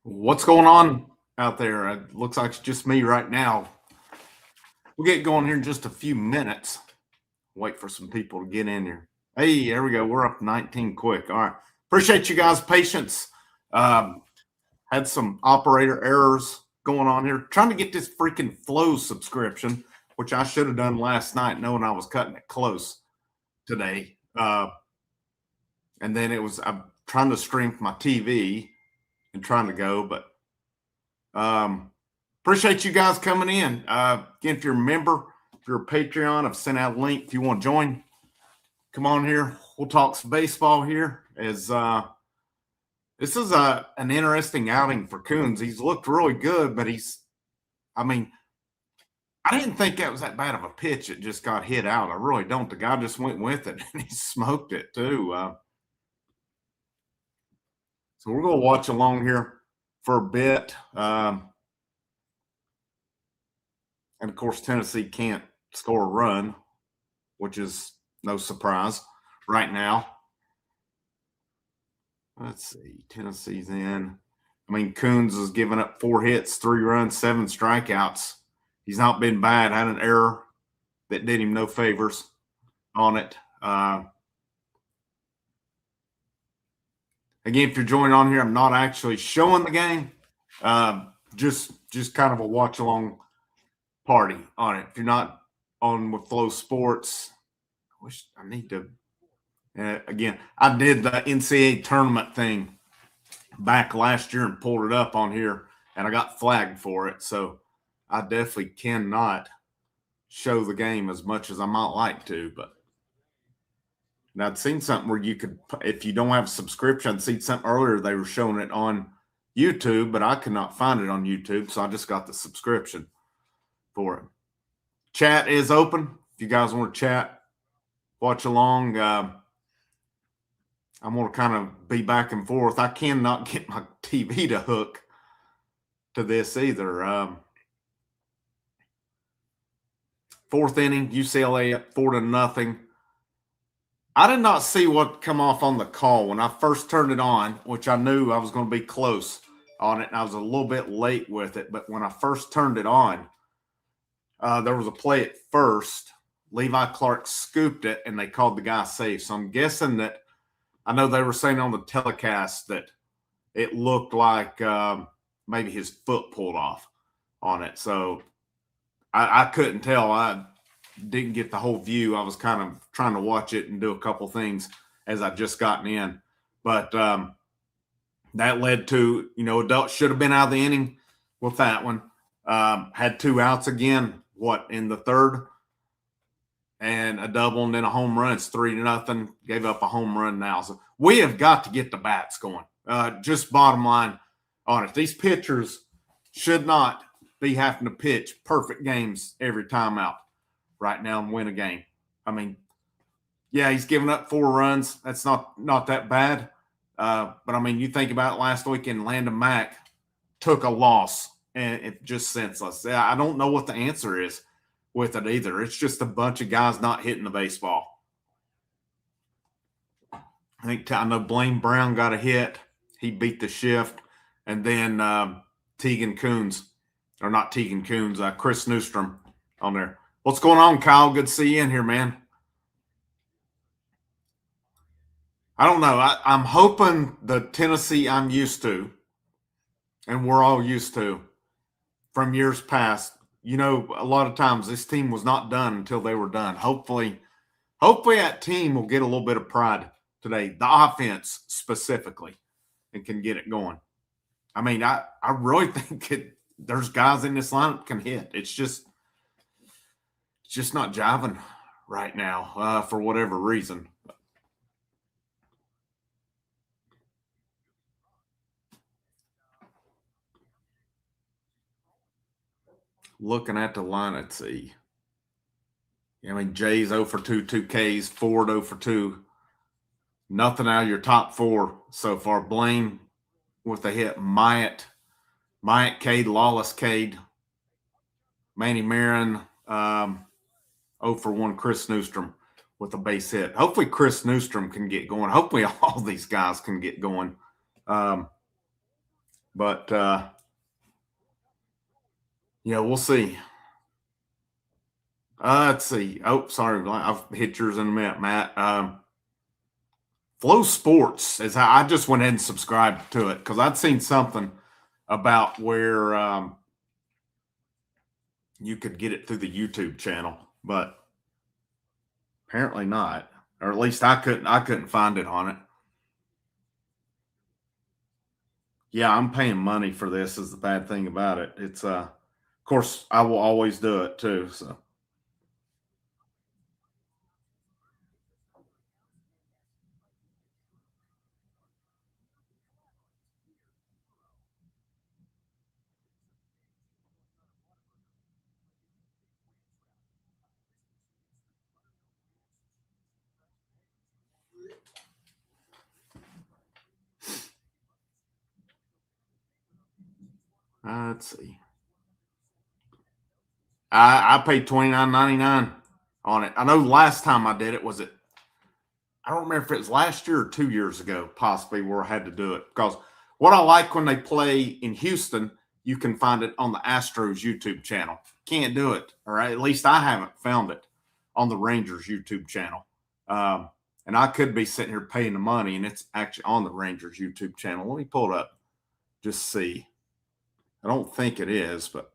What's going on out there? It looks like it's just me right now. We'll get going here in just a few minutes. Wait for some people to get in here. Hey, there we go. We're up 19 quick. All right. Appreciate you guys' patience. Um, had some operator errors going on here. Trying to get this freaking Flow subscription, which I should have done last night, knowing I was cutting it close today. And then I'm trying to stream my TV and trying to go, but appreciate you guys coming in. Again, if you're a member, if you're a Patreon, I've sent out a link. If you want to join, come on here. We'll talk some baseball here. As this is an interesting outing for Coons. He's looked really good, but I didn't think that was that bad of a pitch. It just got hit out. I really don't. The guy just went with it and he smoked it too. So we're going to watch along here for a bit. And of course, Tennessee can't score a run, which is no surprise right now. Let's see. Tennessee's in. Coons has given up 4 hits, 3 runs, 7 strikeouts. He's not been bad. Had an error that did him no favors on it. Again, if you're joining on here, I'm not actually showing the game. Just kind of a watch along party on it. If you're not on with Flow Sports, I wish I need to. Again, I did the NCAA tournament thing back last year and pulled it up on here, and I got flagged for it. So I definitely cannot show the game as much as I might like to. But now I'd seen something where you could, if you don't have a subscription, I'd seen something earlier they were showing it on YouTube, but I could not find it on YouTube, so I just got the subscription for it. Chat is open. If you guys want to chat, watch along. I'm going to kind of be back and forth. I cannot get my TV to hook to this either. 4th inning, UCLA up 4-0. I did not see what come off on the call when I first turned it on, which I knew I was going to be close on it, and I was a little bit late with it. But when I first turned it on, there was a play at first. Levi Clark scooped it, and they called the guy safe. So I'm guessing that I know they were saying on the telecast that it looked like maybe his foot pulled off on it. So I couldn't tell. I didn't get the whole view. I was kind of trying to watch it and do a couple things as I just gotten in. But that led to, adults should have been out of the inning with that one. Had 2 outs again, in the 3rd? And a double and then a home run. It's 3-0. Gave up a home run now. So we have got to get the bats going. Just bottom line on it. These pitchers should not be having to pitch perfect games every time out right now and win a game. Yeah, he's given up 4 runs. That's not that bad. But you think about it last weekend, Landon Mack took a loss, and it's just senseless. I don't know what the answer is with it either. It's just a bunch of guys not hitting the baseball. I know Blaine Brown got a hit. He beat the shift. And then Tegan Coons, or not Tegan Coons, Chris Newstrom on there. What's going on, Kyle? Good to see you in here, man. I don't know. I'm hoping the Tennessee I'm used to, and we're all used to from years past. A lot of times this team was not done until they were done. Hopefully that team will get a little bit of pride today, the offense specifically, and can get it going. I really think there's guys in this lineup can hit. It's just not jiving right now for whatever reason. Looking at the line, let's see. Jay's 0 for 2, 2 Ks, Ford 0 for 2. Nothing out of your top 4 so far. Blaine with a hit. Myatt Cade, Lawless Cade. Manny Marin 0 for 1. Chris Newstrom with a base hit. Hopefully Chris Newstrom can get going. Hopefully all these guys can get going. But yeah, we'll see. Let's see. Oh, sorry, I've hit yours in a minute, Matt. Flow Sports is how I just went ahead and subscribed to it because I'd seen something about where you could get it through the YouTube channel, but apparently not, or at least I couldn't find it on it. Yeah, I'm paying money for this is the bad thing about it. It's of course I will always do it too. So let's see. I paid $29.99 on it. I know last time I did it was it. I don't remember if it was last year or 2 years ago, possibly where I had to do it because what I like when they play in Houston, you can find it on the Astros YouTube channel. Can't do it, or at least I haven't found it on the Rangers YouTube channel. And I could be sitting here paying the money, and it's actually on the Rangers YouTube channel. Let me pull it up, just see. I don't think it is, but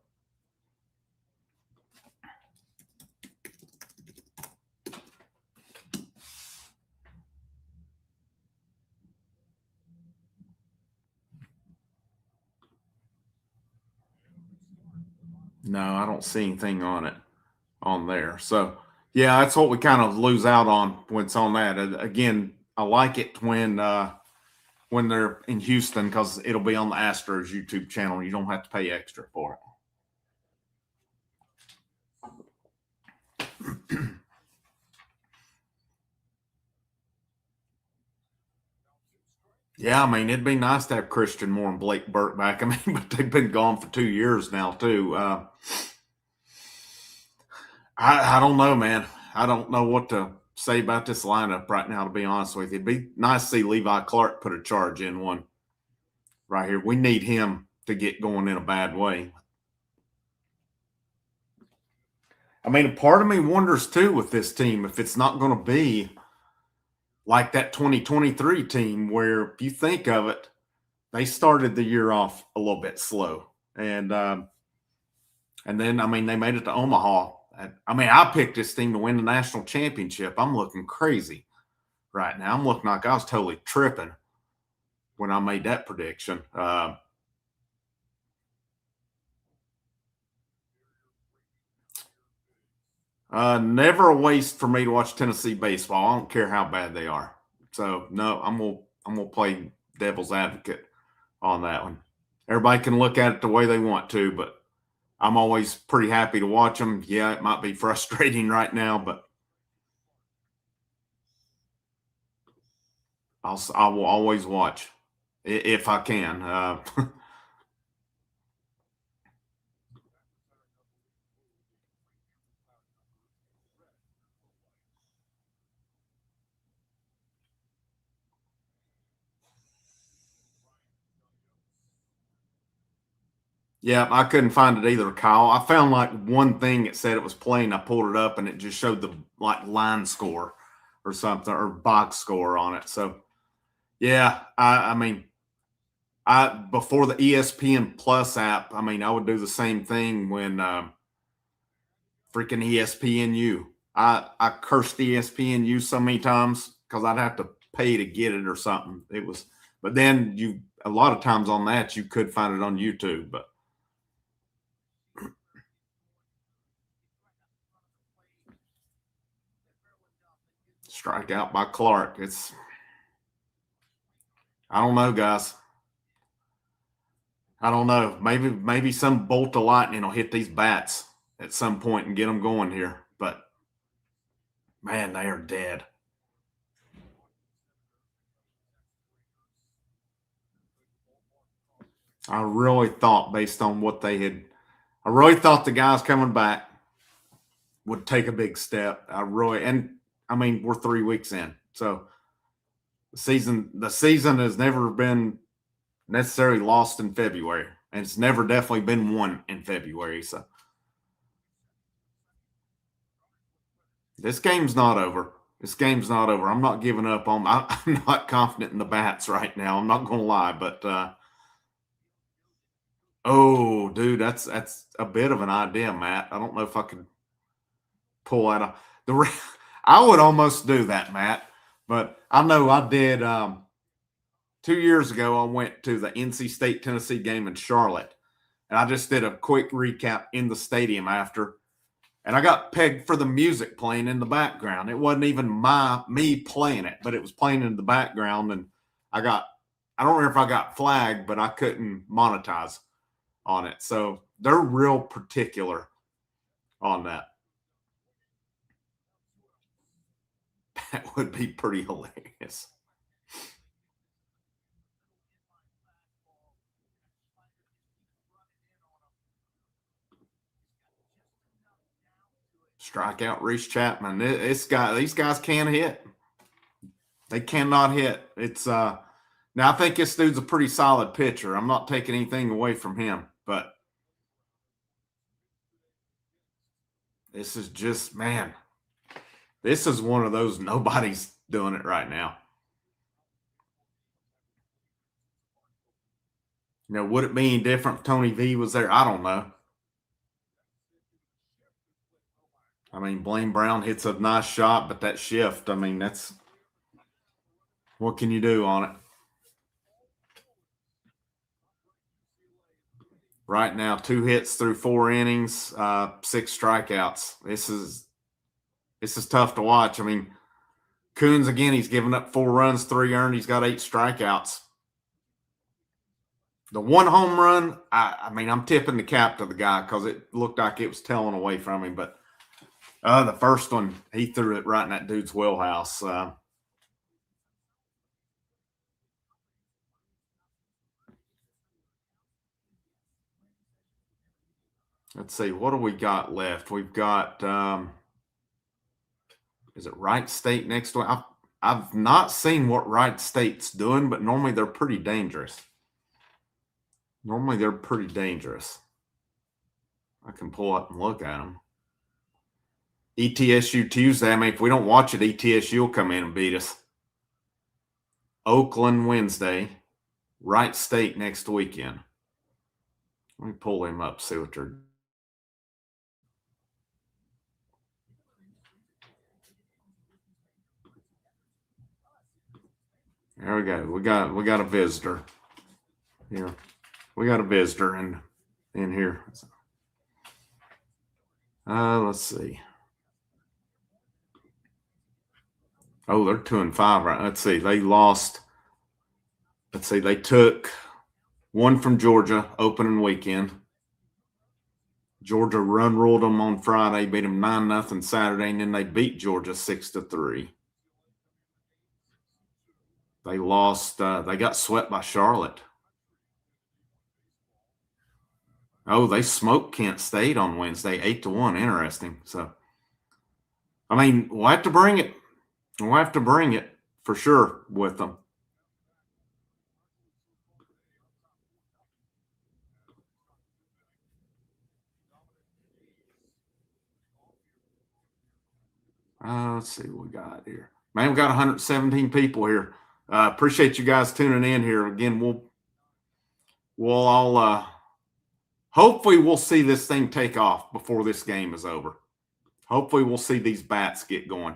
no, I don't see anything on it on there. So yeah, that's what we kind of lose out on when it's on that. Again, I like it when they're in Houston because it'll be on the Astros YouTube channel. You don't have to pay extra for it. Yeah, I mean, it'd be nice to have Christian Moore and Blake Burke back. I mean, but they've been gone for 2 years now, too. I don't know, man. I don't know what to say about this lineup right now, to be honest with you. It'd be nice to see Levi Clark put a charge in one right here. We need him to get going in a bad way. I mean, a part of me wonders, too, with this team, if it's not going to be like that 2023 team where if you think of it, they started the year off a little bit slow. And then, I mean, they made it to Omaha. I mean, I picked this team to win the national championship. I'm looking crazy right now. I'm looking like I was totally tripping when I made that prediction. Never a waste for me to watch Tennessee baseball. I don't care how bad they are. So no, I'm gonna play devil's advocate on that one. Everybody can look at it the way they want to, but I'm always pretty happy to watch them. Yeah, it might be frustrating right now, but I will always watch if I can. Yeah, I couldn't find it either, Kyle. I found like one thing that said it was playing. I pulled it up and it just showed the like line score or something or box score on it. So yeah, I mean, I before the ESPN Plus app, I mean, I would do the same thing when freaking ESPNU. I cursed ESPNU so many times because I'd have to pay to get it or something. It was, but then you a lot of times on that you could find it on YouTube, but strikeout by Clark. It's I don't know, guys. I don't know. Maybe some bolt of lightning will hit these bats at some point and get them going here. But man, they are dead. I really thought, based on what they had, I really thought the guys coming back would take a big step. And I mean, we're 3 weeks in, so the season has never been necessarily lost in February, and it's never definitely been won in February. So this game's not over. This game's not over. I'm not giving up on. I'm not confident in the bats right now. I'm not going to lie, but oh, dude, that's a bit of an idea, Matt. I don't know if I could pull out the. I would almost do that, Matt, but I know I did. 2 years ago, I went to the NC State Tennessee game in Charlotte, and I just did a quick recap in the stadium after, and I got pegged for the music playing in the background. It wasn't even me playing it, but it was playing in the background, and I don't remember if I got flagged, but I couldn't monetize on it. So they're real particular on that. That would be pretty hilarious. Strikeout Reese Chapman. These guys can't hit. They cannot hit. It's now I think this dude's a pretty solid pitcher. I'm not taking anything away from him, but this is just, man, this is one of those nobody's doing it right now. Would it be any different if Tony V was there? I don't know. I mean, Blaine Brown hits a nice shot, but that shift, I mean, that's what can you do on it? Right now, 2 hits through 4 innings, 6 strikeouts. This is tough to watch. I mean, Coons again, he's given up 4 runs, 3 earned. He's got 8 strikeouts. The 1 home run, I mean, I'm tipping the cap to the guy because it looked like it was telling away from him. But the first one, he threw it right in that dude's wheelhouse. Let's see, what do we got left? We've got, is it Wright State next week? I've not seen what Wright State's doing, but normally they're pretty dangerous. I can pull up and look at them. ETSU Tuesday. I mean, if we don't watch it, ETSU will come in and beat us. Oakland Wednesday. Wright State next weekend. Let me pull them up, see what they're. There we go. We got a visitor. Here. We got a visitor in here. Let's see. Oh, they're 2-5 right. Let's see. They lost. Let's see. They took one from Georgia opening weekend. Georgia run ruled them on Friday, beat them 9-0 Saturday, and then they beat Georgia 6-3. They lost. They got swept by Charlotte. Oh, they smoked Kent State on Wednesday, 8-1. Interesting. So, I mean, we'll have to bring it. We'll have to bring it for sure with them. Let's see what we got here. Man, we got 117 people here. Appreciate you guys tuning in here. Again, we'll all hopefully we'll see this thing take off before this game is over. Hopefully we'll see these bats get going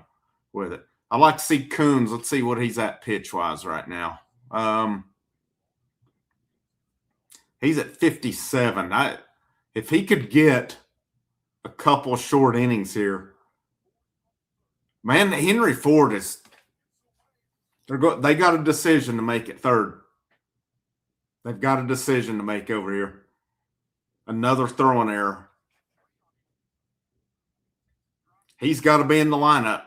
with it. I like to see Coons. Let's see what he's at pitch-wise right now. He's at 57. If he could get a couple short innings here, man, Henry Ford is. They got a decision to make at third. They've got a decision to make over here. Another throwing error. He's got to be in the lineup.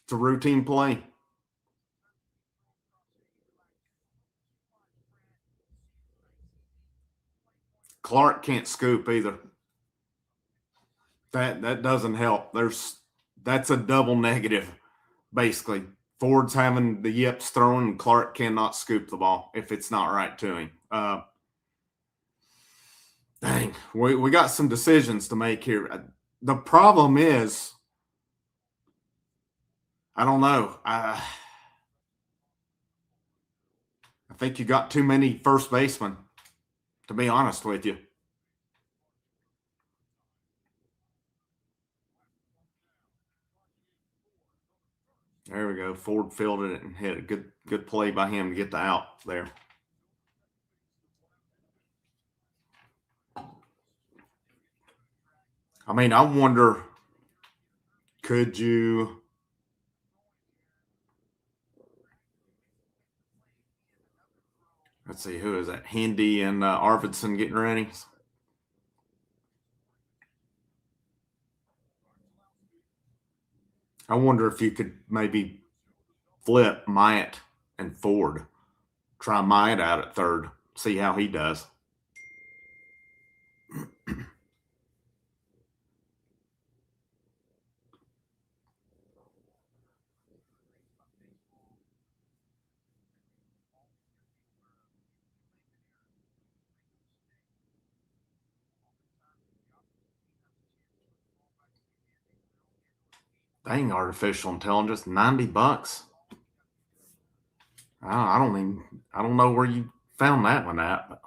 It's a routine play. Clark can't scoop either. That doesn't help. That's a double negative basically. Ford's having the yips thrown, and Clark cannot scoop the ball if it's not right to him. Dang, we got some decisions to make here. The problem is, I don't know. I think you got too many first basemen, to be honest with you. There we go. Ford fielded it and hit a good play by him to get the out there. I mean, I wonder, could you – let's see, who is that? Hindy and Arvidsson getting ready. I wonder if you could maybe flip Myatt and Ford. Try Myatt out at third. See how he does. Dang, artificial intelligence, $90. I don't know where you found that one at. But.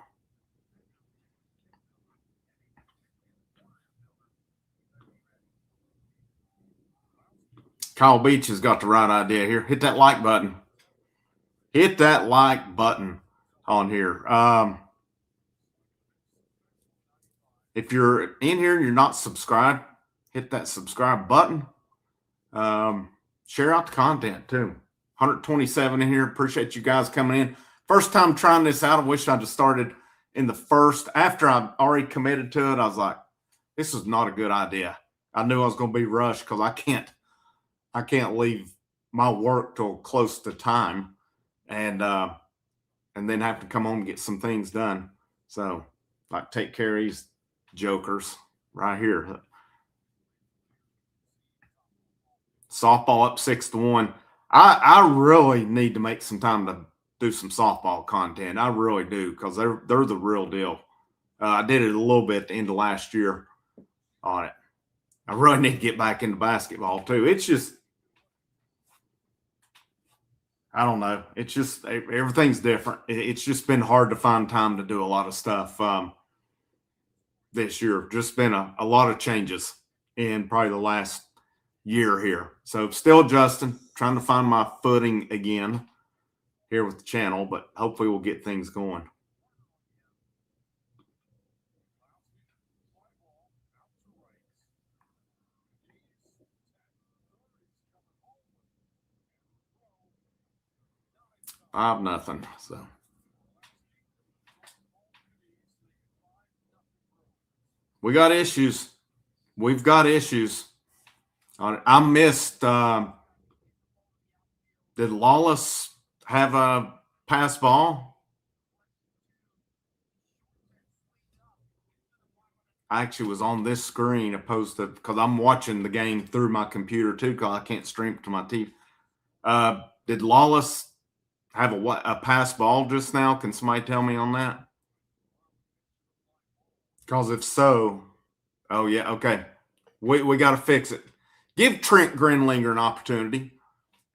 Kyle Beach has got the right idea here. Hit that like button. Hit that like button on here. If you're in here and you're not subscribed, hit that subscribe button. Share out the content too. 127 in here. Appreciate you guys coming in. First time trying this out. I wish I'd have started in the first. After I already committed to it, I was like, this is not a good idea. I knew I was going to be rushed because I can't leave my work till close to time and then have to come home and get some things done. So like take care of these jokers right here. Softball up 6-1. I really need to make some time to do some softball content. I really do, because they're the real deal. I did it a little bit at the end of last year on it. I really need to get back into basketball too. It's just, I don't know. It's just, everything's different. It's just been hard to find time to do a lot of stuff this year. Just been a lot of changes in probably the last year here. So still adjusting, trying to find my footing again here with the channel, but hopefully we'll get things going. I have nothing. So we got issues. We've got issues. I missed. Did Lawless have a pass ball? I actually was on this screen opposed to, because I'm watching the game through my computer too, because I can't stream to my TV. Did Lawless have a pass ball just now? Can somebody tell me on that? Because if so, oh yeah, okay. We got to fix it. Give Trent Grinlinger an opportunity.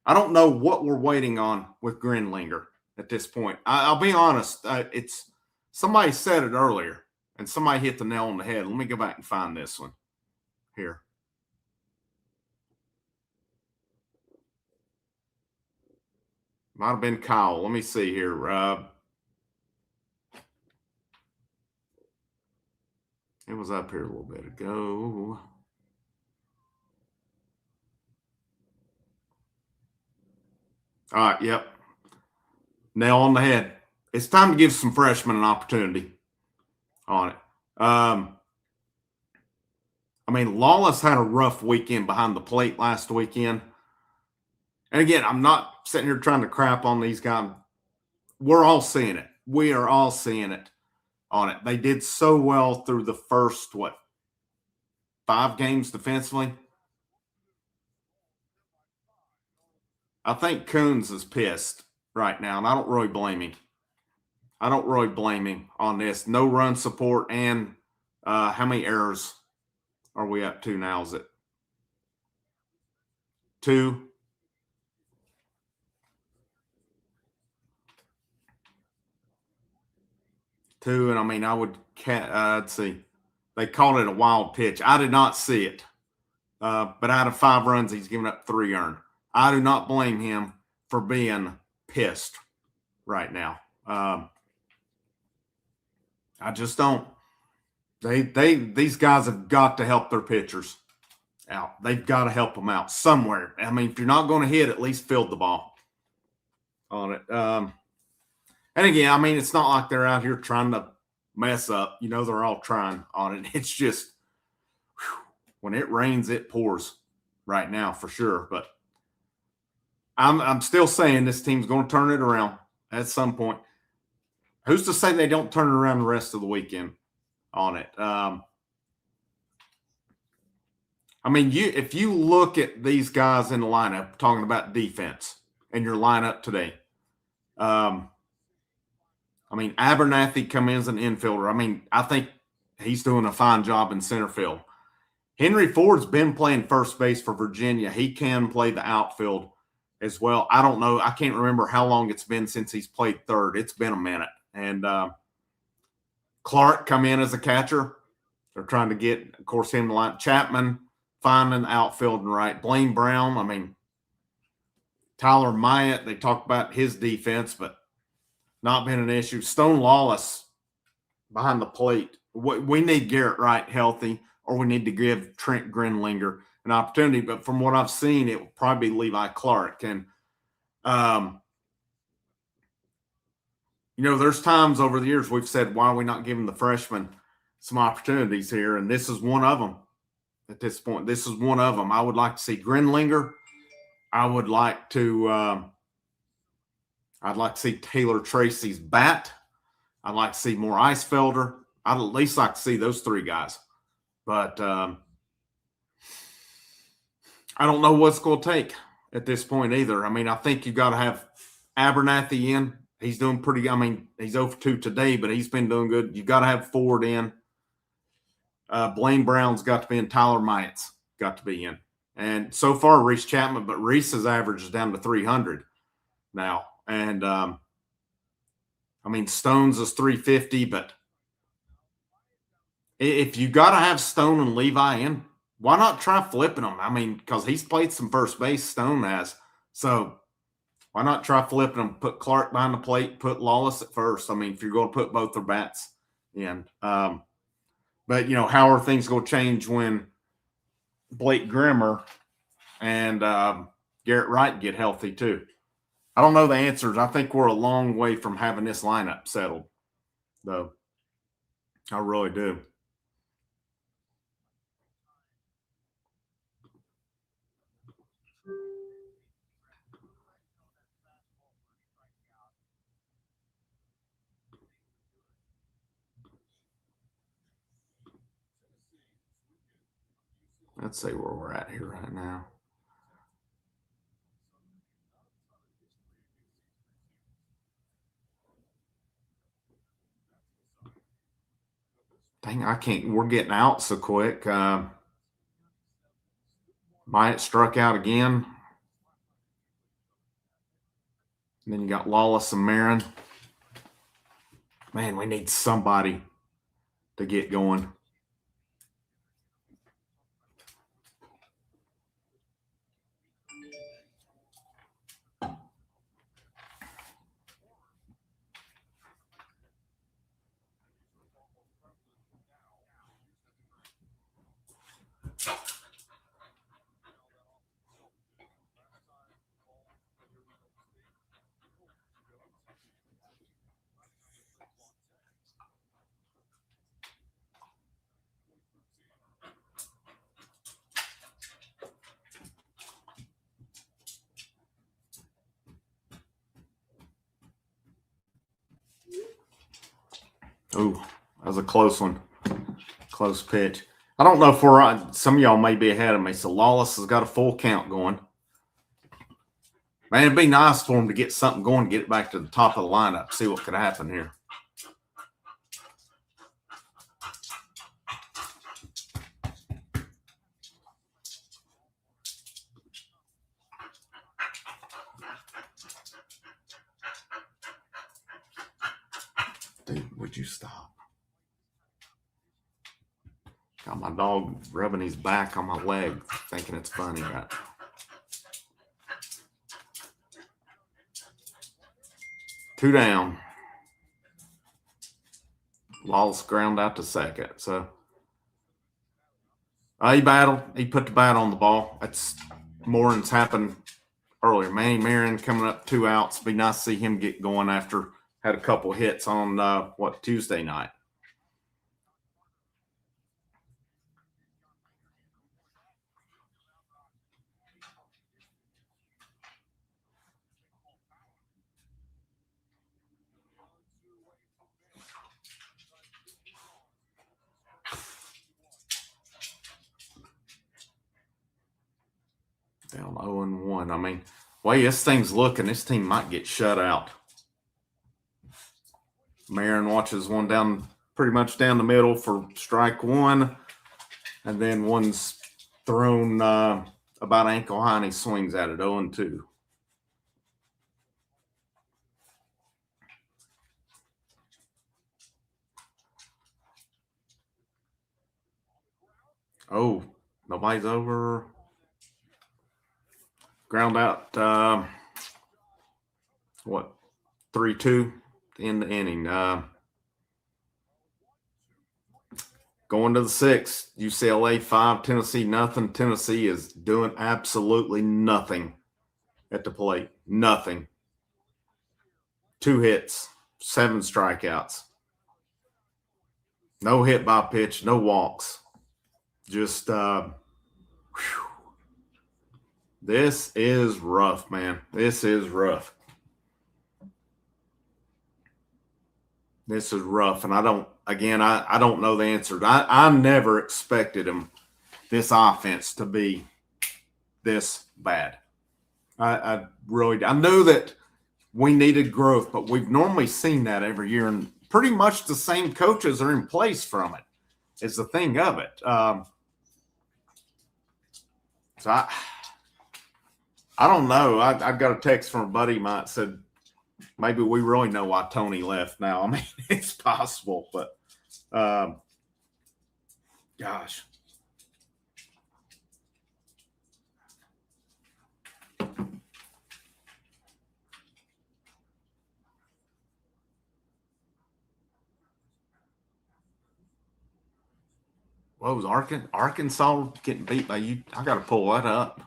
I don't know what we're waiting on with Grinlinger at this point. I'll be honest. It's somebody said it earlier, and somebody hit the nail on the head. Let me go back and find this one here. Might have been Kyle. Let me see here. It was up here a little bit ago. All right, yep. Nail on the head. It's time to give some freshmen an opportunity on it. I mean, Lawless had a rough weekend behind the plate last weekend. And again, I'm not sitting here trying to crap on these guys. We're all seeing it. We are all seeing it on it. They did so well through the first, 5 games defensively? I think Coons is pissed right now, and I don't really blame him. I don't really blame him on this. No run support, and how many errors are we up to now? Is it 2? 2, and I mean, I would let's see. They called it a wild pitch. I did not see it. But out of 5 runs, he's given up 3 earned. I do not blame him for being pissed right now. I just don't. These guys have got to help their pitchers out. They've got to help them out somewhere. I mean, if you're not going to hit, at least field the ball on it. And again, I mean, it's not like they're out here trying to mess up. You know, they're all trying on it. It's just when it rains, it pours right now for sure. But I'm still saying this team's going to turn it around at some point. Who's to say they don't turn it around the rest of the weekend on it? I mean, if you look at these guys in the lineup, talking about defense and your lineup today, I mean, Abernathy come in as an infielder. I mean, I think he's doing a fine job in center field. Henry Ford's been playing first base for Virginia. He can play the outfield as well. I don't know. I can't remember how long it's been since he's played third. It's been a minute. And Clark come in as a catcher. They're trying to get, of course, him to line. Chapman finding the outfield and right. Blaine Brown. I mean, Tyler Myatt, they talked about his defense, but not been an issue. Stone Lawless behind the plate. We need Garrett Wright healthy, or we need to give Trent Grinlinger an opportunity. But from what I've seen, it will probably be Levi Clark. And, you know, there's times over the years we've said, why are we not giving the freshmen some opportunities here? And this is one of them at this point. This is one of them. I would like to see Grinlinger. I would like to I'd like to see Taylor Tracy's bat. I'd like to see more Icefelder. I'd at least like to see those 3 guys. But I don't know what's going to take at this point either. I mean, I think you've got to have Abernathy in. He's doing pretty – I mean, he's 0 for 2 today, but he's been doing good. You've got to have Ford in. Blaine Brown's got to be in. Tyler Myatt's got to be in. And so far, Reese Chapman, but Reese's average is down to 300 now. And, I mean, Stone's is 350, but if you got to have Stone and Levi in, why not try flipping them? I mean, because he's played some first base, Stone has. So why not try flipping them? Put Clark behind the plate, put Lawless at first. I mean, if you're going to put both their bats in. But, you know, how are things going to change when Blake Grimmer and Garrett Wright get healthy too? I don't know the answers. I think we're a long way from having this lineup settled, though. I really do. Let's see where we're at here right now. Dang, I can't. We're getting out so quick. Myatt struck out again. And then you got Lawless and Marin. Man, we need somebody to get going. Oh, that was a close one. Close pitch. I don't know if we're on. Some of y'all may be ahead of me. So Lawless has got a full count going. Man, it'd be nice for him to get something going, get it back to the top of the lineup, see what could happen here. Dude, would you stop? Got my dog rubbing his back on my leg, thinking it's funny, right? Two down. Vols ground out to second. So he battled. He put the bat on the ball. That's more than's happened earlier. Manny Marion coming up 2 outs. Be nice to see him get going after had a couple hits on Tuesday night. Down 0-1. I mean, way this thing's looking, this team might get shut out. Marin watches one down, pretty much down the middle for strike one, and then one's thrown about ankle high, and he swings at it 0-2. Oh, nobody's over. Ground out, 3-2 in the inning. Going to the 6th, UCLA 5, Tennessee nothing. Tennessee is doing absolutely nothing at the plate. Nothing. 2 hits, 7 strikeouts. No hit by pitch, no walks. Just, this is rough, man. This is rough. This is rough, and I don't know the answer. I never expected this offense to be this bad. I knew that we needed growth, but we've normally seen that every year, and pretty much the same coaches are in place from it. Is the thing of it. So I don't know. I've got a text from a buddy of mine that said maybe we really know why Tony left now. I mean, it's possible, but gosh. What was Arkansas getting beat by you? I got to pull that up.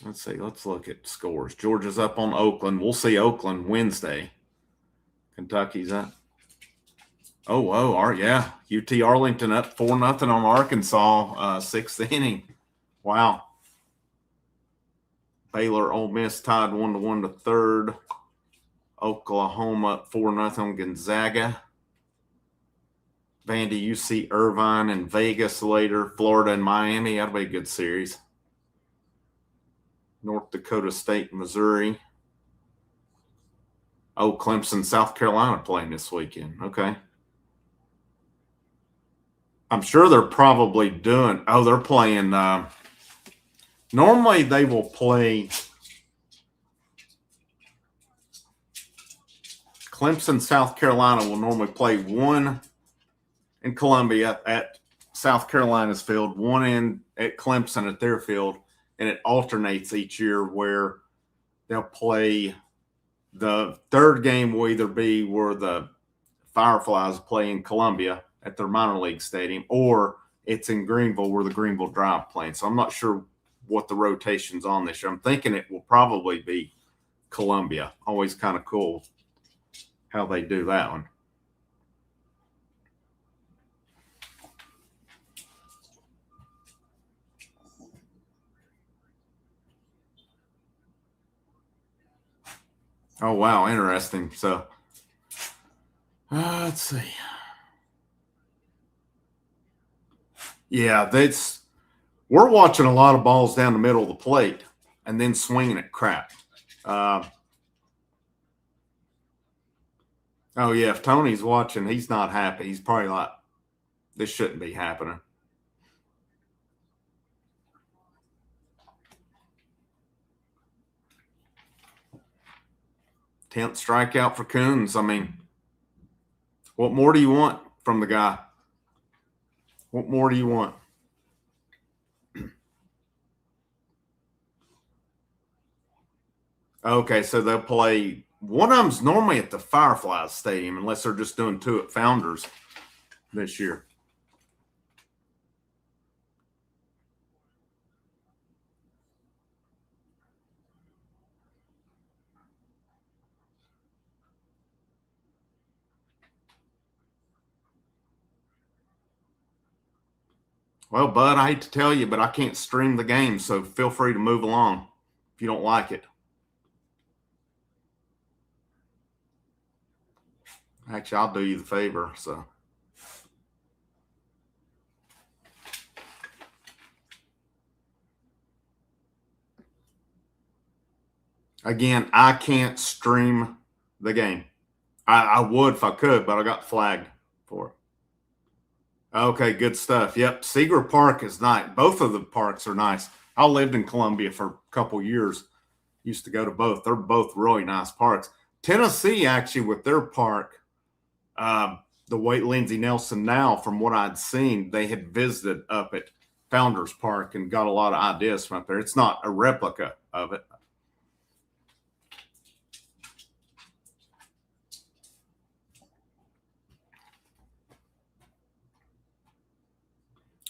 Let's see. Let's look at scores. Georgia's up on Oakland. We'll see Oakland Wednesday. Kentucky's up. Yeah. UT Arlington up 4-0 on Arkansas, 6th inning. Wow. Baylor, Ole Miss tied 1-1 to 3rd. Oklahoma up 4-0 on Gonzaga. Vandy, UC Irvine, and Vegas later. Florida and Miami. That'll be a good series. North Dakota State, Missouri. Oh, Clemson, South Carolina playing this weekend. Okay. I'm sure they're probably doing – they're playing normally they will play – Clemson, South Carolina will normally play one in Columbia at South Carolina's field, one at Clemson at their field, and it alternates each year where they'll play – the third game will either be where the Fireflies play in Columbia at their minor league stadium, or it's in Greenville where the Greenville Drive playing. So I'm not sure what the rotation's on this year. I'm thinking it will probably be Columbia. Always kind of cool how they do that one. Oh, wow. Interesting. So, Let's see. Yeah, we're watching a lot of balls down the middle of the plate and then swinging at crap. Oh yeah, if Tony's watching, he's not happy. He's probably like, this shouldn't be happening. Tenth strikeout for Coons. I mean, what more do you want from the guy? What more do you want? Okay, so they'll play. One of them's normally at the Fireflies Stadium, unless they're just doing two at Founders this year. Well, Bud, I hate to tell you, but I can't stream the game, so feel free to move along if you don't like it. Actually, I'll do you the favor. So, again, I can't stream the game. I would if I could, but I got flagged for it. Okay, good stuff. Yep, Seager Park is nice. Both of the parks are nice. I lived in Columbia for a couple years. Used to go to both. They're both really nice parks. Tennessee, actually, with their park, the Wade Lindsey Nelson now, from what I'd seen, they had visited up at Founders Park and got a lot of ideas from up there. It's not a replica of it.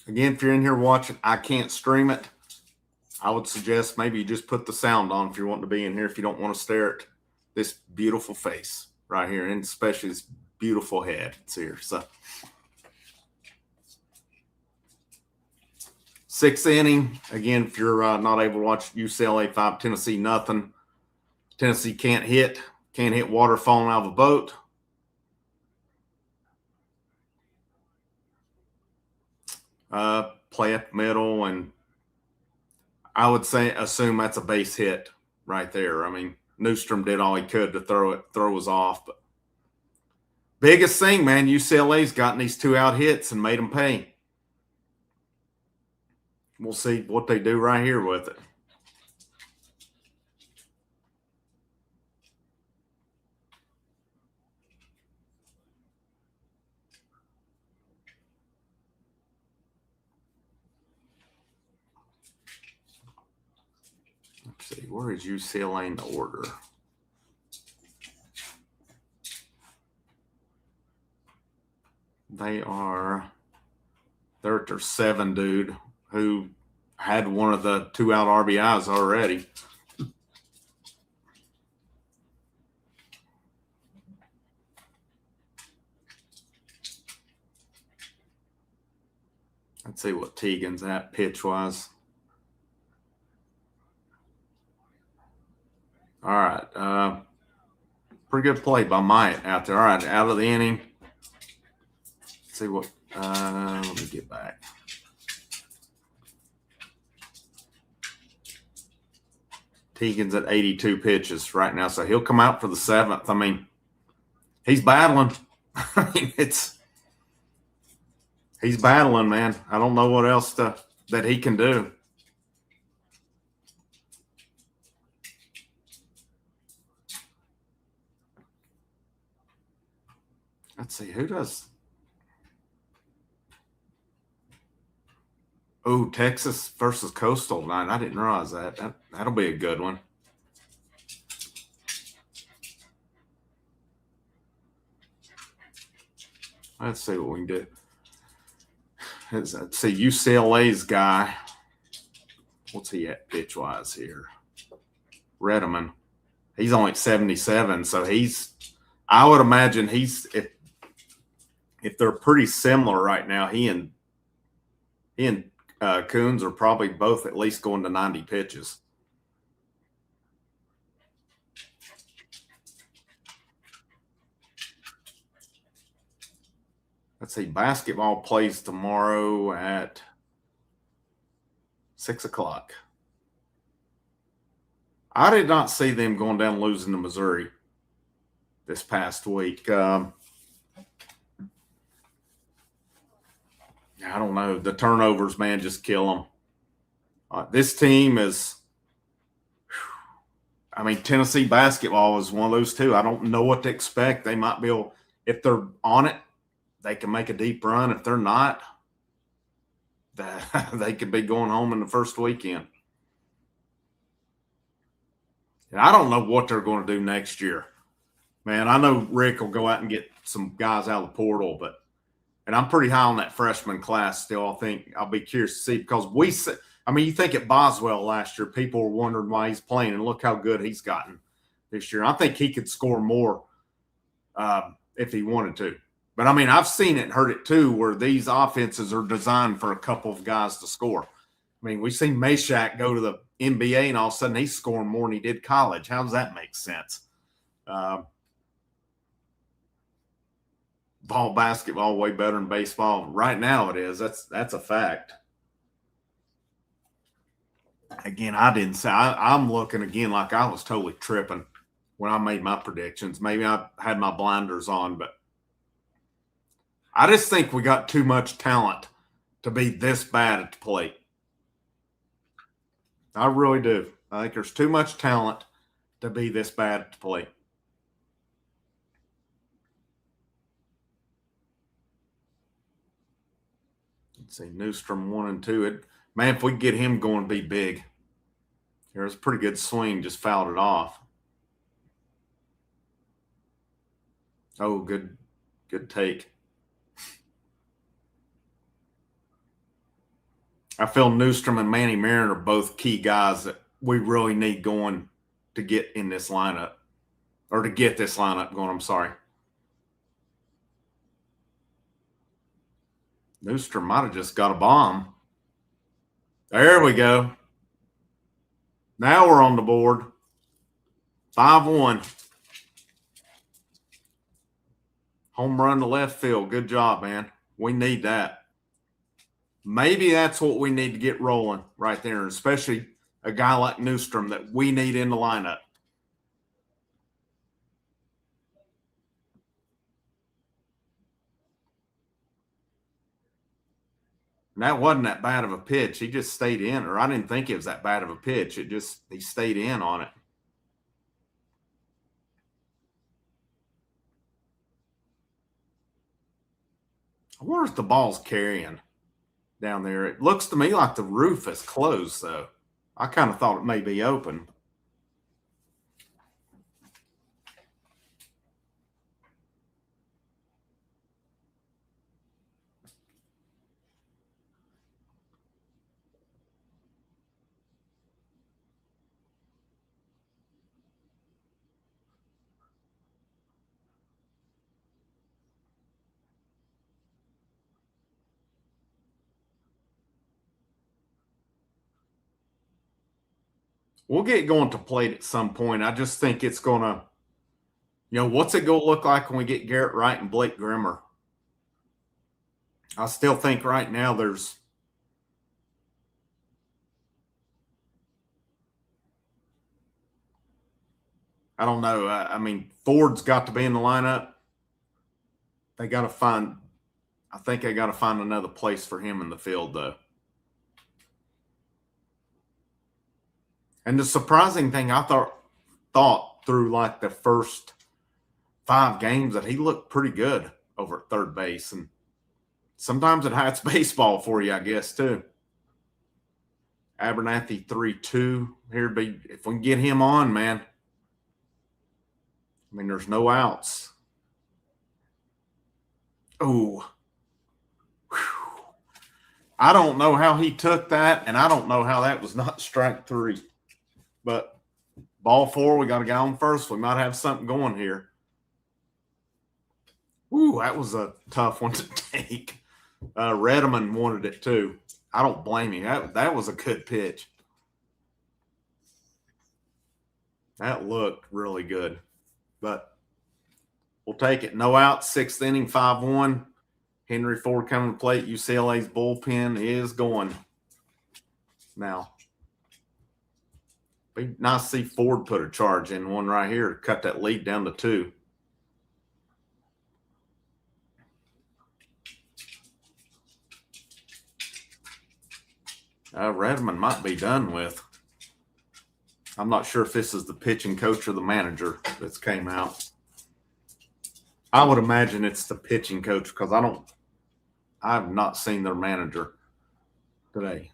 Again, if you're in here watching, I can't stream it. I would suggest maybe you just put the sound on if you're wanting to be in here, if you don't want to stare at this beautiful face right here, and especially this beautiful head. It's here. So, sixth inning. Again, if you're not able to watch, UCLA 5, Tennessee nothing. Tennessee can't hit water falling out of a boat. Play up middle, and I would assume that's a base hit right there. I mean, Newstrom did all he could to throw us off. But biggest thing, man, UCLA's gotten these 2-out hits and made them pay. We'll see what they do right here with it. Let's see, where is UCLA in the order? They're at their 7 dude who had one of the 2-out RBIs already. Let's see what Teagan's at pitch-wise. All right. Pretty good play by Myatt out there. All right, out of the inning. Let's see what let me get back. Teagan's at 82 pitches right now, so he'll come out for the 7th. I mean, he's battling. I mean, he's battling, man. I don't know what else that he can do. Let's see, who does? Oh, Texas versus Coastal tonight. I didn't realize that. That'll be a good one. Let's see what we can do. Let's see, UCLA's guy. What's he at pitch-wise here? Redeman. He's only at 77, so I would imagine if they're pretty similar right now, he and Coons are probably both at least going to 90 pitches. let's see, basketball plays tomorrow at 6 o'clock. I did not see them going down losing to Missouri this past week. I don't know. The turnovers, man, just kill them. This team is, I mean, Tennessee basketball is one of those two. I don't know what to expect. They might be able, if they're on it, they can make a deep run. If they're not, they could be going home in the first weekend. And I don't know what they're going to do next year. Man, I know Rick will go out and get some guys out of the portal, and I'm pretty high on that freshman class still. I think I'll be curious to see because you think at Boswell last year, people were wondering why he's playing, and look how good he's gotten this year. I think he could score more if he wanted to. But, I've seen it and heard it too where these offenses are designed for a couple of guys to score. We've seen Meshack go to the NBA and all of a sudden he's scoring more than he did college. How does that make sense? Basketball way better than baseball. Right now it is. That's a fact. Again, I didn't say. I'm looking again like I was totally tripping when I made my predictions. Maybe I had my blinders on, but I just think we got too much talent to be this bad at the plate. I really do. I think there's too much talent to be this bad at the plate. Let's see, Newstrom 1 and 2. Man, if we get him going, it'd be big. There's a pretty good swing, just fouled it off. Oh, good take. I feel Newstrom and Manny Marin are both key guys that we really need going to get in this lineup, or to get this lineup going. I'm sorry. Newstrom might have just got a bomb. There we go. Now we're on the board. 5-1. Home run to left field. Good job, man. We need that. Maybe that's what we need to get rolling right there, especially a guy like Newstrom that we need in the lineup. And that wasn't that bad of a pitch. He just stayed in, or I didn't think it was that bad of a pitch. He stayed in on it. I wonder if the ball's carrying down there. It looks to me like the roof is closed, though. I kind of thought it may be open. We'll get going to plate at some point. I just think it's going to, what's it going to look like when we get Garrett Wright and Blake Grimmer? I still think right now there's I don't know. Ford's got to be in the lineup. I think they got to find another place for him in the field, though. And the surprising thing, I thought through like the first 5 games that he looked pretty good over at third base. And sometimes it hides baseball for you, I guess, too. Abernathy 3-2. If we can get him on, man. There's no outs. Oh. I don't know how he took that, and I don't know how that was not strike 3. But ball 4, we got a guy on first. We might have something going here. Ooh, that was a tough one to take. Redeman wanted it too. I don't blame him. That was a good pitch. That looked really good. But we'll take it. No out, 6th inning, 5-1. Henry Ford coming to plate. UCLA's bullpen is going now. Be nice to see Ford put a charge in one right here to cut that lead down to 2. Redmond might be done with. I'm not sure if this is the pitching coach or the manager that's came out. I would imagine it's the pitching coach because I've not seen their manager today.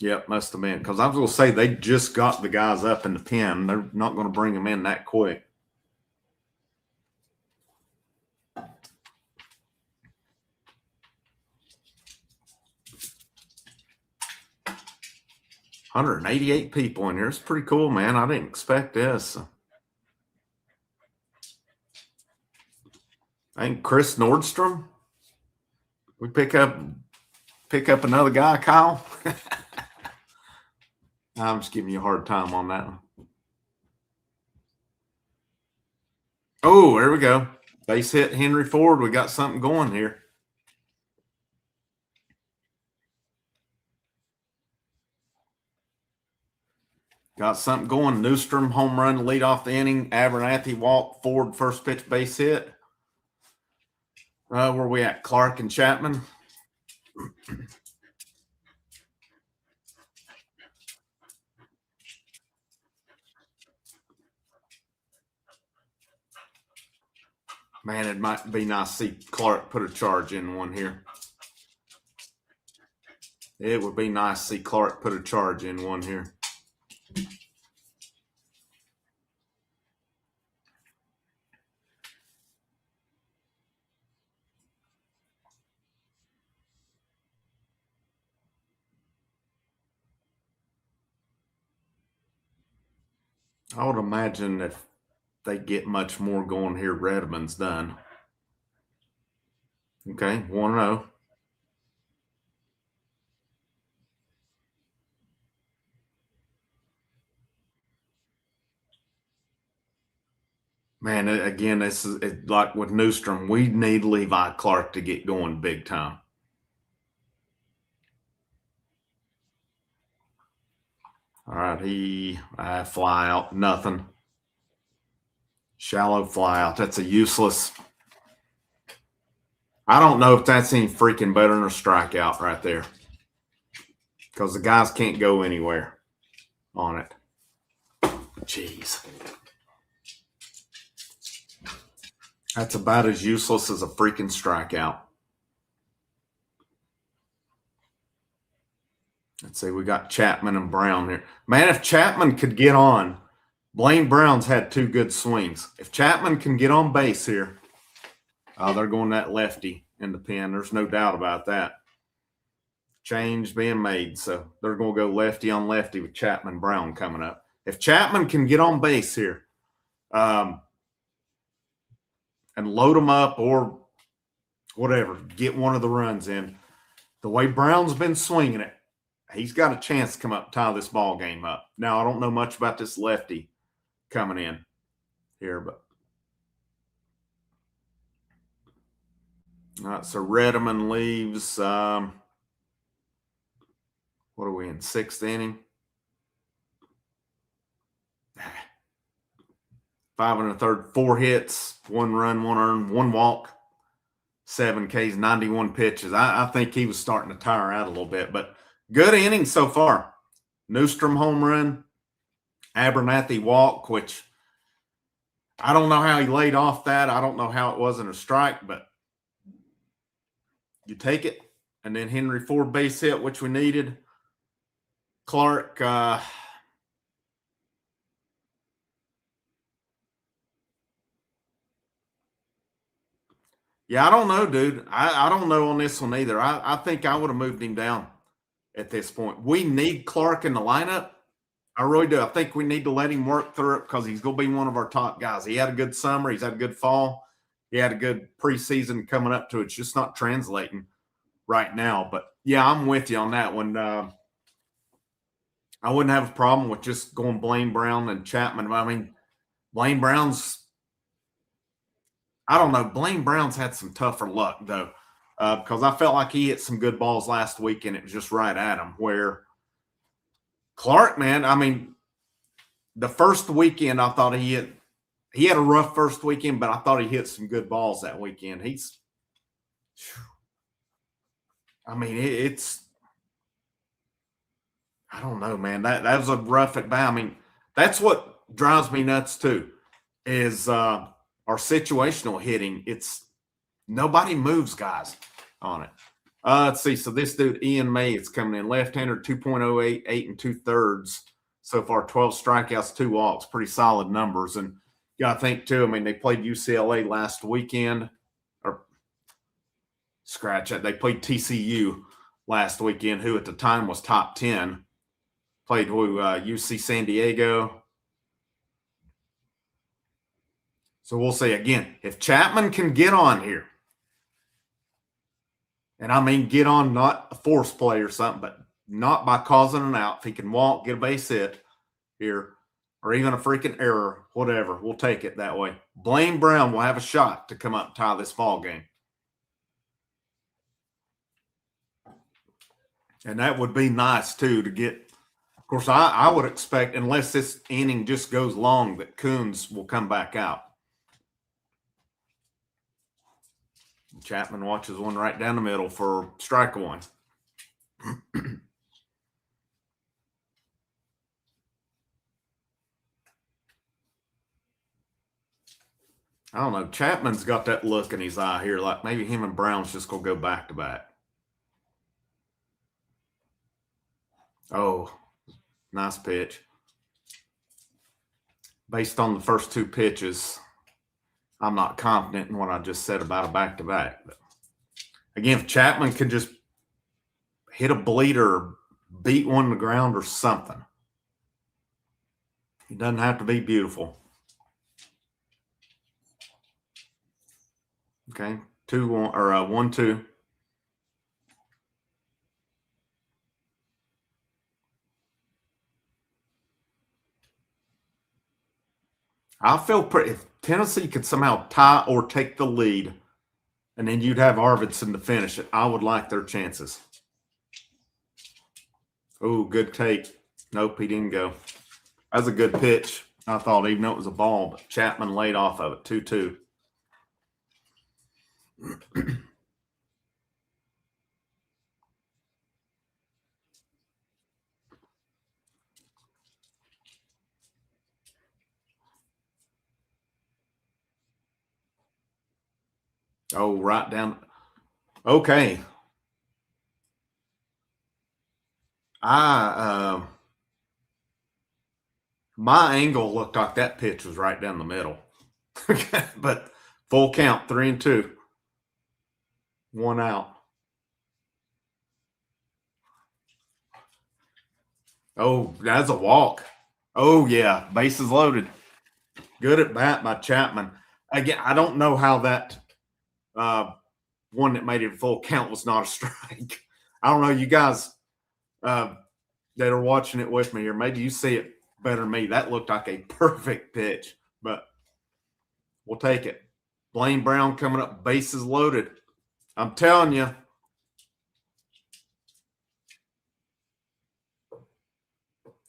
Yep, must have been. Because I was going to say they just got the guys up in the pen. They're not going to bring them in that quick. $188 people in here. It's pretty cool, man. I didn't expect this. I think Chris Nordstrom. We pick up another guy, Kyle. I'm just giving you a hard time on that one. Oh, there we go. Base hit Henry Ford. We got something going here. Got something going. Newstrom home run to lead off the inning. Abernathy walk. Ford first pitch base hit. Where we at? Clark and Chapman. Man, it might be nice to see Clark put a charge in one here. It would be nice to see Clark put a charge in one here. I would imagine if they get much more going here, Redmond's done. Okay, 1-0. Man, again, this is like with Newstrom. We need Levi Clark to get going big time. All right, he fly out, nothing. Shallow fly out. That's a useless. I don't know if that's any freaking better than a strikeout right there because the guys can't go anywhere on it. Jeez. That's about as useless as a freaking strikeout. Let's see, we got Chapman and Brown here. Man, if Chapman could get on, Blaine Brown's had 2 good swings. If Chapman can get on base here, they're going that lefty in the pen. There's no doubt about that. Change being made. So they're going to go lefty on lefty with Chapman Brown coming up. If Chapman can get on base here and load them up or whatever, get one of the runs in, the way Brown's been swinging it, he's got a chance to come up and tie this ball game up. Now, I don't know much about this lefty coming in here, but all right, so Redmond leaves. What are we in? 6th inning? 5 1/3, 4 hits, 1 run, 1 earned, 1 walk, 7 Ks, 91 pitches. I think he was starting to tire out a little bit, but good inning so far. Newstrom home run, Abernathy walk, which I don't know how he laid off that. I don't know how it wasn't a strike, but you take it. And then Henry Ford base hit, which we needed. Clark, yeah, I don't know, dude. I don't know on this one either. I think I would have moved him down at this point. We need Clark in the lineup. I really do. I think we need to let him work through it because he's going to be one of our top guys. He had a good summer. He's had a good fall. He had a good preseason coming up to it. It's just not translating right now. But yeah, I'm with you on that one. I wouldn't have a problem with just going Blaine Brown and Chapman. I mean, Blaine Brown's, I don't know. Blaine Brown's had some tougher luck, though, because I felt like he hit some good balls last week and it was just right at him. Where Clark, man, I mean, the first weekend, I thought he had a rough first weekend, but I thought he hit some good balls that weekend. I mean, it's, I don't know, man. That was a rough at bat. I mean, that's what drives me nuts too, is our situational hitting. It's nobody moves guys on it. Let's see. So this dude, Ian May, it's coming in left-hander, 2.08, 8 2/3 so far, 12 strikeouts, 2 walks, pretty solid numbers. And you got to think too. I mean, they played UCLA last weekend, or scratch it. They played TCU last weekend, who at the time was top 10. Played who, UC San Diego. So we'll say again, if Chapman can get on here, and I mean get on, not a force play or something, but not by causing an out. If he can walk, get a base hit here, or even a freaking error, whatever, we'll take it that way. Blaine Brown will have a shot to come up and tie this ball game. And that would be nice, too, to get. Of course, I would expect, unless this inning just goes long, that Coons will come back out. Chapman watches one right down the middle for strike one. I don't know. Chapman's got that look in his eye here, like maybe him and Brown's just going to go back to back. Oh, nice pitch. Based on the first 2 pitches, I'm not confident in what I just said about a back to back. Again, if Chapman could just hit a bleeder, beat one to the ground or something, it doesn't have to be beautiful. Okay, 2-1 or 1-2. I feel pretty. If Tennessee could somehow tie or take the lead, and then you'd have Arvidsson to finish it, I would like their chances. Oh, good take. Nope, he didn't go. That was a good pitch, I thought, even though it was a ball, but Chapman laid off of it, 2-2. Oh, right down. Okay. My angle looked like that pitch was right down the middle. But full count, 3-2. 1 out. Oh, that's a walk. Oh, yeah. Bases loaded. Good at bat by Chapman. Again, I don't know how that one that made it full count was not a strike. I don't know. You guys that are watching it with me here, maybe you see it better than me. That looked like a perfect pitch, but we'll take it. Blaine Brown coming up, bases loaded. I'm telling you.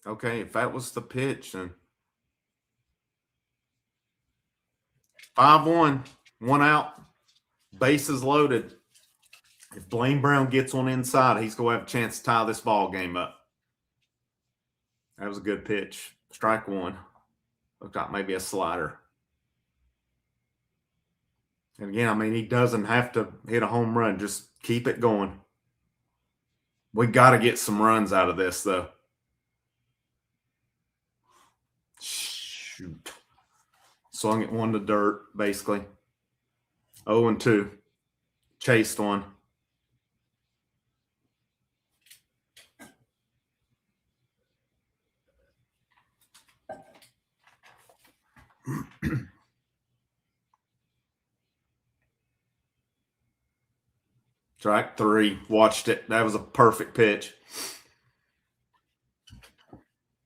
Okay, if that was the pitch, then 5-1, 1 out, bases loaded. If Blaine Brown gets one inside, he's going to have a chance to tie this ball game up. That was a good pitch. Strike 1. Looked like maybe a slider. And again, I mean, he doesn't have to hit a home run. Just keep it going. We got to get some runs out of this, though. Shoot. Swung at 1 to dirt, basically. 0-2. Chased one. Strike 3. Watched it. That was a perfect pitch.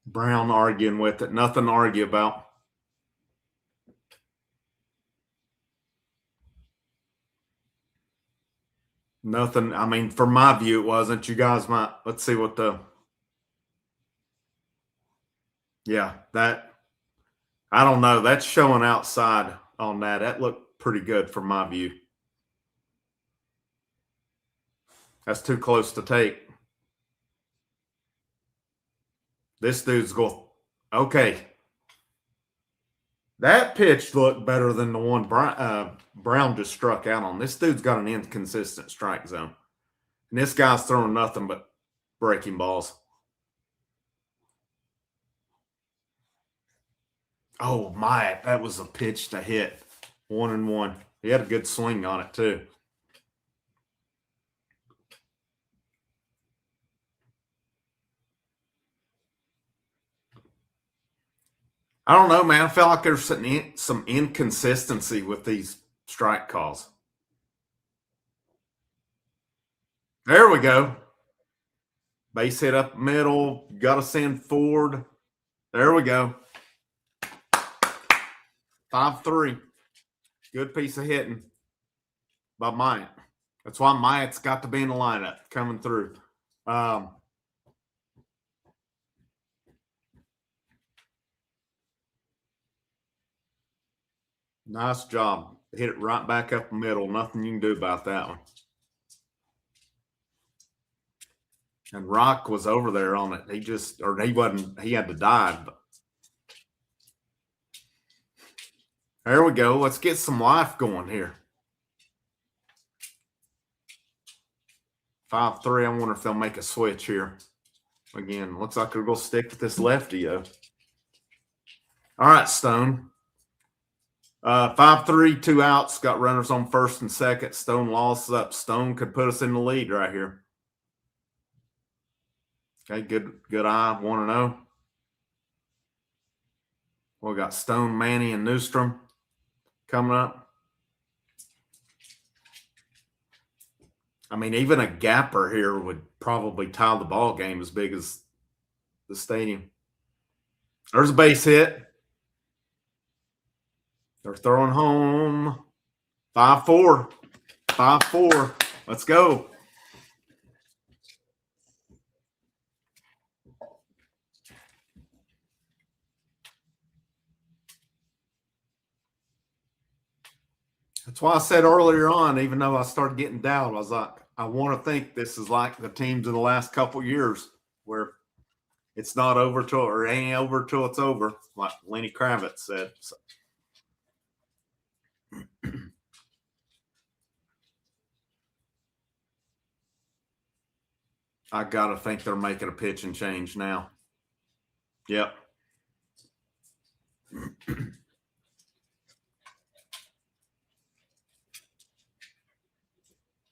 Brown arguing with it. Nothing to argue about. Nothing. I mean, from my view, it wasn't. You guys might. Let's see what the. Yeah, that. I don't know. That's showing outside on that. That looked pretty good from my view. That's too close to take. This dude's going. Okay. That pitch looked better than the one Brown just struck out on. This dude's got an inconsistent strike zone. And this guy's throwing nothing but breaking balls. Oh, my. That was a pitch to hit. 1-1. He had a good swing on it, too. I don't know, man. I feel like there's some inconsistency with these strike calls. There we go. Base hit up middle. Got to send Ford. There we go. 5-3. Good piece of hitting by Myatt. That's why Myatt's got to be in the lineup coming through. Nice job. Hit it right back up the middle. Nothing you can do about that one. And Rock was over there on it. He had to dive. But there we go. Let's get some life going here. 5-3. I wonder if they'll make a switch here. Again, looks like they're going to stick with this lefty, though. All right, Stone. 5-3, 2 outs. Got runners on first and second. Stone losses up. Stone could put us in the lead right here. Okay, good eye. 1-0. We got Stone, Manny, and Newstrom coming up. I mean, even a gapper here would probably tie the ball game as big as the stadium. There's a base hit. They're throwing home. 5-4. 5-4. Let's go. That's why I said earlier on, even though I started getting down, I was like, I want to think this is like the teams in the last couple of years where it's not over till or ain't over till it's over, like Lenny Kravitz said. So. I got to think they're making a pitch and change now. Yep.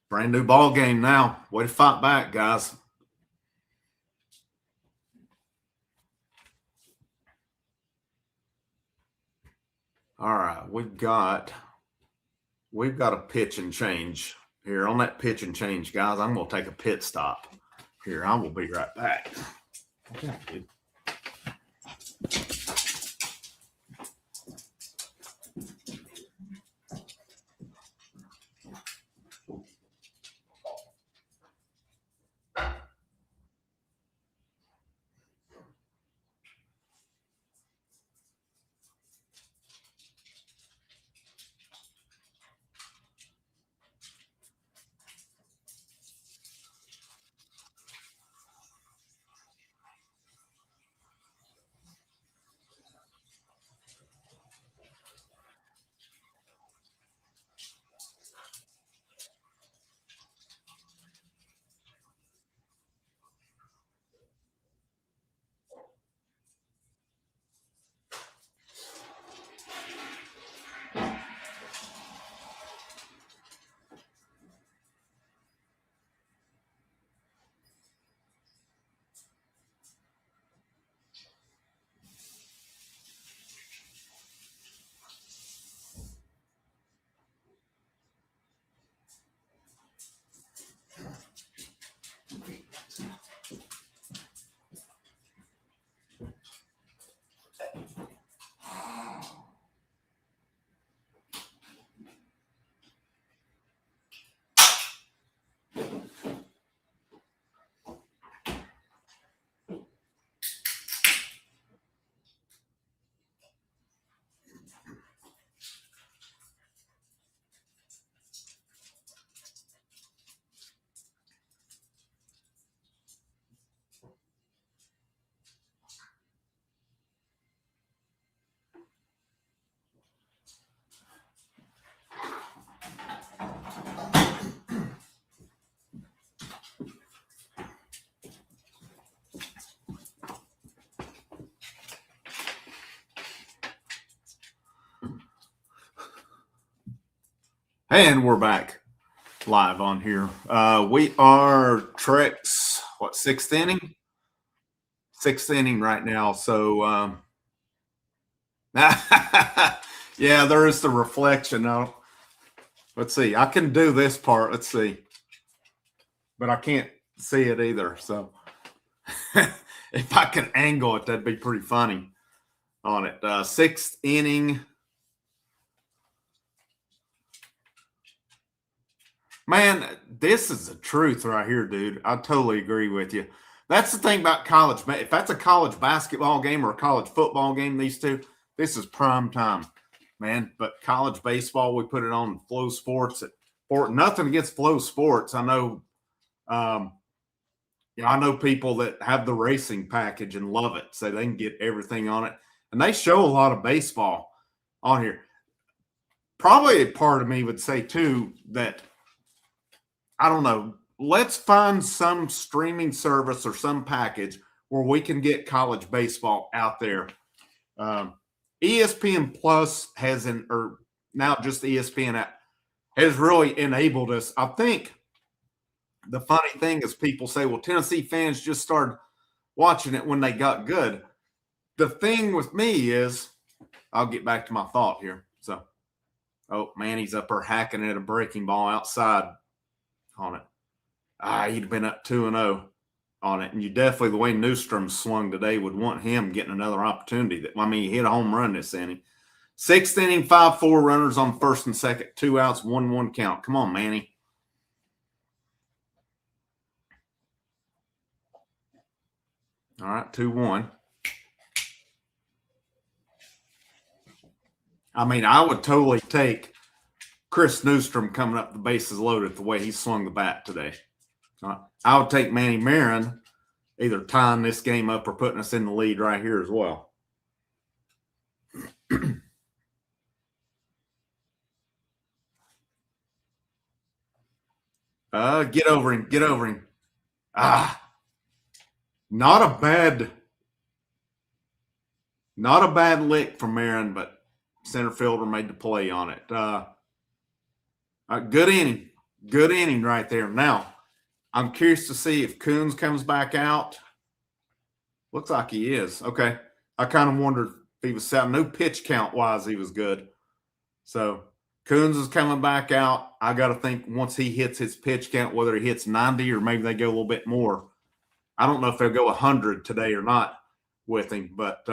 Brand new ball game now. Way to fight back, guys. All right, we've got a pitch and change here. On that pitch and change, guys, I'm going to take a pit stop here. I will be right back. Okay. And we're back live on here. We are Trek's sixth inning? Sixth inning right now. So yeah, there is the reflection. Now, let's see. I can do this part. Let's see. But I can't see it either. So if I can angle it, that'd be pretty funny on it. Sixth inning. Man, this is the truth right here, dude. I totally agree with you. That's the thing about college. If that's a college basketball game or a college football game, these two, this is prime time, man. But college baseball, we put it on Flow Sports. For nothing against Flow Sports. I know, I know people that have the racing package and love it, so they can get everything on it, and they show a lot of baseball on here. Probably a part of me would say too that I don't know. Let's find some streaming service or some package where we can get college baseball out there. ESPN Plus or now just ESPN app has really enabled us. I think the funny thing is people say, well, Tennessee fans just started watching it when they got good. The thing with me is, I'll get back to my thought here. So, Manny's up there hacking at a breaking ball outside on it. He'd have been up 2-0 on it. And you definitely, the way Newstrom swung today, would want him getting another opportunity. He hit a home run this inning. Sixth inning, 5-4 runners on first and second, 2 outs, 1-1 count. Come on, Manny. All right, 2-1. I would totally take Chris Newstrom coming up the bases loaded the way he swung the bat today. I would take Manny Marin either tying this game up or putting us in the lead right here as well. Get over him. Not a bad lick from Marin, but center fielder made the play on it. Good inning right there. Now, I'm curious to see if Coons comes back out. Looks like he is. Okay. I kind of wondered if he was sound. No pitch count wise, he was good. So Coons is coming back out. I got to think once he hits his pitch count, whether he hits 90 or maybe they go a little bit more. I don't know if they'll go 100 today or not with him, but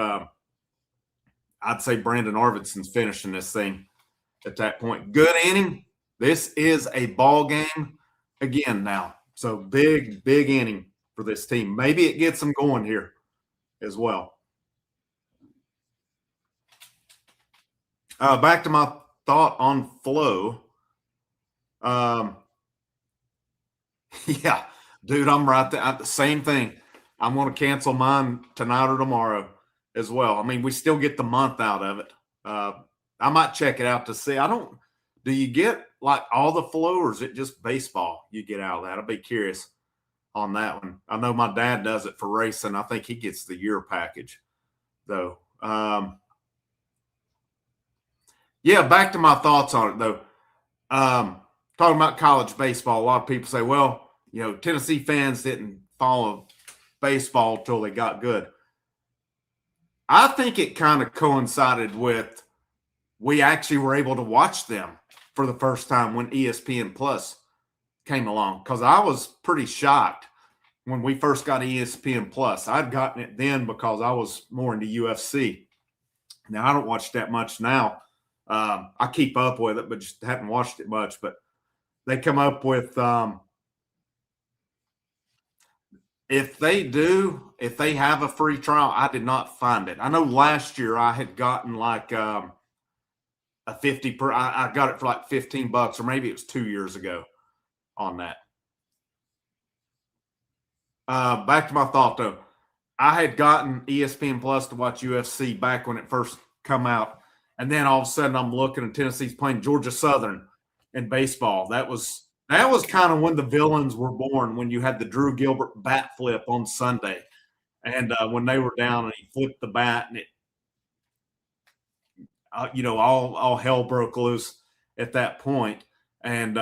I'd say Brandon Arvidsson's finishing this thing at that point. Good inning. This is a ball game again now. So big inning for this team. Maybe it gets them going here as well. Back to my thought on Flow. Yeah, dude, I'm right there. The same thing. I'm going to cancel mine tonight or tomorrow as well. We still get the month out of it. I might check it out to see. Do you get like all the Flow, or is it just baseball you get out of that? I'd be curious on that one. I know my dad does it for racing. I think he gets the year package though. Yeah, back to my thoughts on it though. Talking about college baseball, a lot of people say, well, Tennessee fans didn't follow baseball till they got good. I think it kind of coincided with we actually were able to watch them for the first time when ESPN Plus came along, because I was pretty shocked when we first got ESPN Plus. I'd gotten it then because I was more into UFC. Now, I don't watch that much now. I keep up with it, but just haven't watched it much. But they come up with if they have a free trial. I did not find it. I know last year I had gotten like a 50 per. I got it for like $15, or maybe it was 2 years ago on that. Back to my thought though. I had gotten ESPN Plus to watch UFC back when it first come out. And then all of a sudden I'm looking at Tennessee's playing Georgia Southern in baseball. That was kind of when the villains were born, when you had the Drew Gilbert bat flip on Sunday. And when they were down and he flipped the bat and it, all hell broke loose at that point. and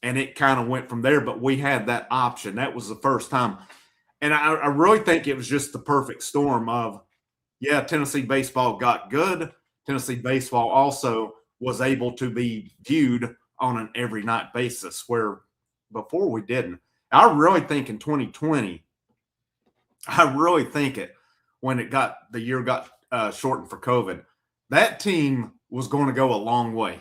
it kind of went from there. But we had that option. That was the first time, and I really think it was just the perfect storm of, yeah, Tennessee baseball got good. Tennessee baseball also was able to be viewed on an every night basis, where before we didn't. I really think in 2020, I really think it when the year got shortened for COVID, that team was going to go a long way.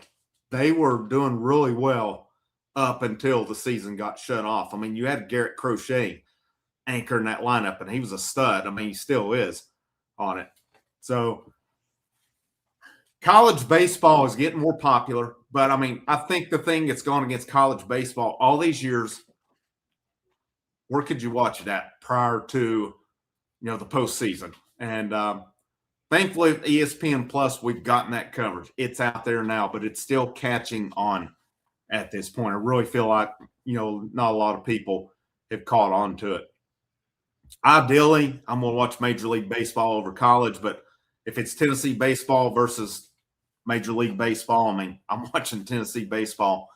They were doing really well up until the season got shut off. I mean, you had Garrett Crochet anchoring that lineup, and he was a stud. I mean, he still is on it. So college baseball is getting more popular, but I mean, I think the thing that's gone against college baseball all these years, where could you watch it at prior to the postseason? And thankfully, ESPN Plus, we've gotten that coverage. It's out there now, but it's still catching on at this point. I really feel like not a lot of people have caught on to it. Ideally, I'm going to watch Major League Baseball over college, but if it's Tennessee baseball versus Major League Baseball, I mean, I'm watching Tennessee baseball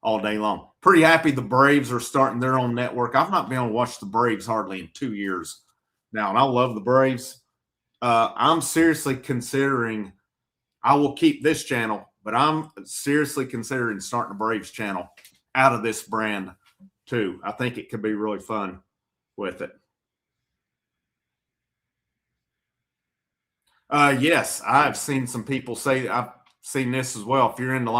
all day long. Pretty happy the Braves are starting their own network. I've not been able to watch the Braves hardly in 2 years now, and I love the Braves. I'm seriously considering, I will keep this channel, but I'm seriously considering starting a Braves channel out of this brand too. I think it could be really fun with it. Yes, I've seen some people say, I've seen this as well. If you're into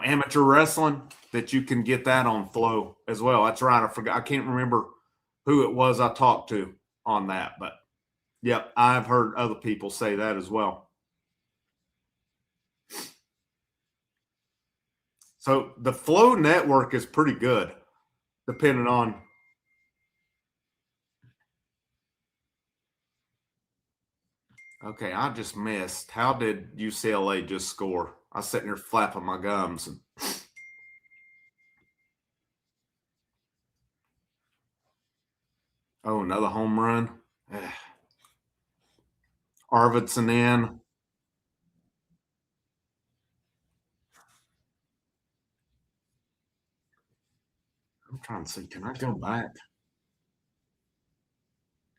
amateur wrestling, that you can get that on Flow as well. That's right. I can't remember who it was I talked to on that, but yep, I've heard other people say that as well. So the Flow network is pretty good, depending on. Okay, I just missed. How did UCLA just score? I was sitting there flapping my gums. Oh, another home run. Arvidsson in. I'm trying to see. Can I go back?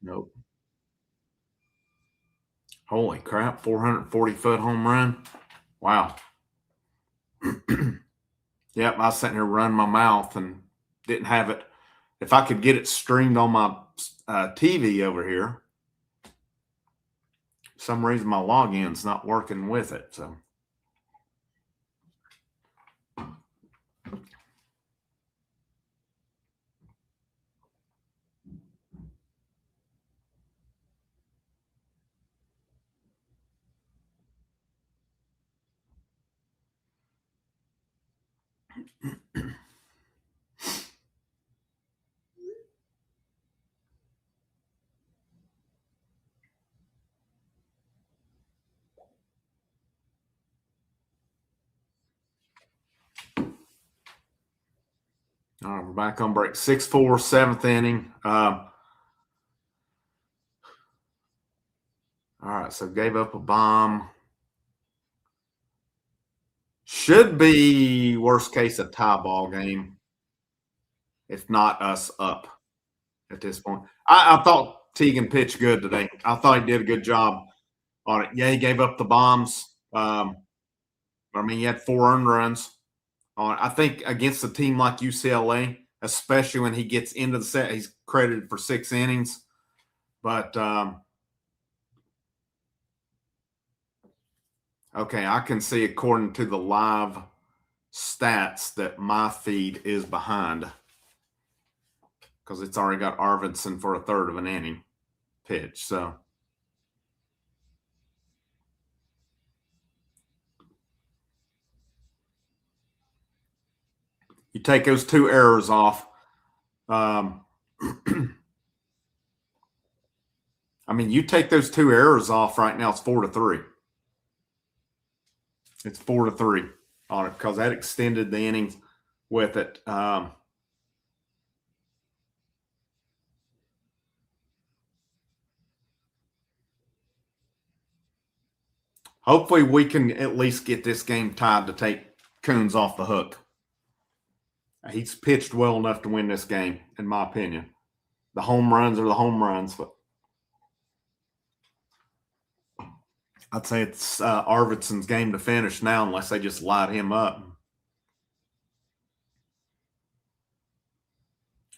Nope. Holy crap! 440-foot home run. Wow. Yep, I was sitting here running my mouth and didn't have it. If I could get it streamed on my TV over here, for some reason my login's not working with it. So. All right, we're back on break. 6-4, seventh inning. All right, so gave up a bomb. Should be, worst case, a tie ball game, if not us up at this point. I thought Teagan pitched good today. I thought he did a good job on it. Yeah, he gave up the bombs. I mean, he had 4 earned runs. I think against a team like UCLA, especially when he gets into the set, he's credited for 6 innings. But okay, I can see according to the live stats that my feed is behind because it's already got Arvidsson for a third of an inning pitch. So you take those 2 errors off. I mean, you take those 2 errors off right now, it's 4-3. It's 4-3 on it because that extended the innings with it. Hopefully we can at least get this game tied to take Coons off the hook. He's pitched well enough to win this game, in my opinion. The home runs are the home runs, but I'd say it's Arvidsson's game to finish now, unless they just light him up.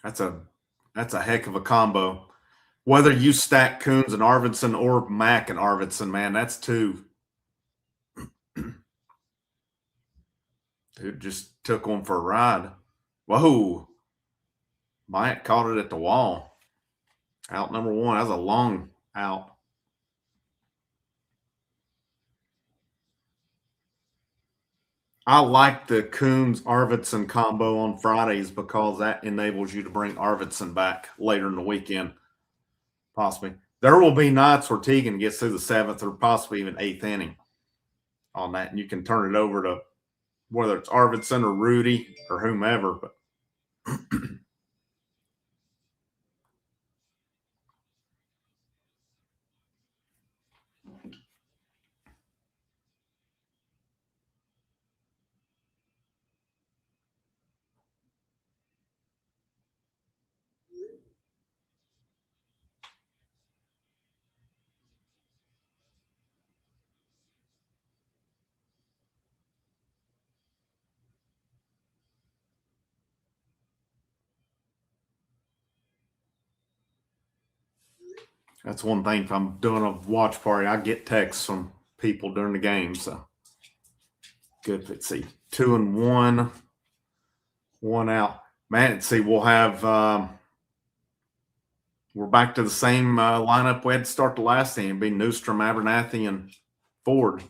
That's a heck of a combo. Whether you stack Coons and Arvidsson or Mack and Arvidsson, man, that's two. Dude just took one for a ride. Whoa. Myatt caught it at the wall. Out number one. That was a long out. I like the Coons-Arvidsson combo on Fridays because that enables you to bring Arvidsson back later in the weekend, possibly. There will be nights where Teagan gets through the seventh or possibly even eighth inning on that, and you can turn it over to whether it's Arvidsson or Rudy or whomever. But that's one thing. If I'm doing a watch party, I get texts from people during the game. So good. Let's see. 2-1, one out. Man, let's see. We'll have we're back to the same lineup we had to start the last inning. It'd be Newstrom, Abernathy, and Ford.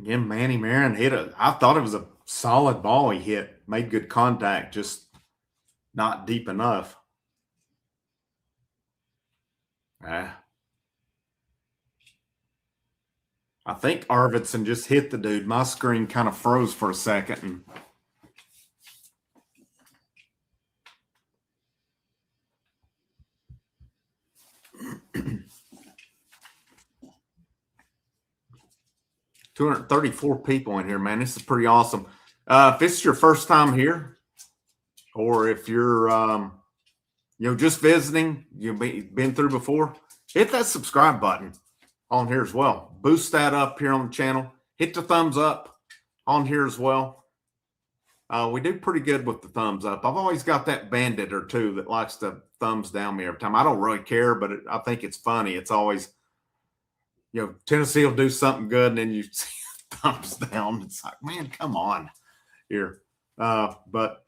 Again, Manny Marin hit I thought it was a solid ball he hit. Made good contact, just not deep enough. I think Arvidsson just hit the dude. My screen kind of froze for a second. And 234 people in here, man. This is pretty awesome. If this is your first time here, or if you're just visiting, you've been through before, hit that subscribe button on here as well. Boost that up here on the channel. Hit the thumbs up on here as well. We do pretty good with the thumbs up. I've always got that bandit or two that likes to thumbs down me every time. I don't really care, but I think it's funny. It's always, Tennessee will do something good, and then you see thumbs down. It's like, man, come on here. But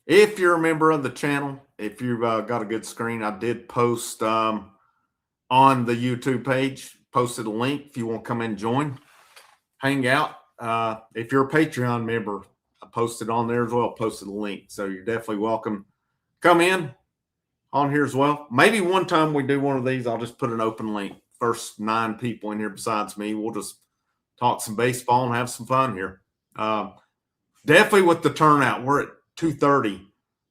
if you're a member of the channel, if you've got a good screen, I did post on the YouTube page, posted a link if you want to come in and join, hang out. If you're a Patreon member, I posted on there as well, posted a link. So you're definitely welcome. Come in on here as well. Maybe one time we do one of these, I'll just put an open link. First 9 people in here besides me, we'll just talk some baseball and have some fun here. Definitely with the turnout, we're at 230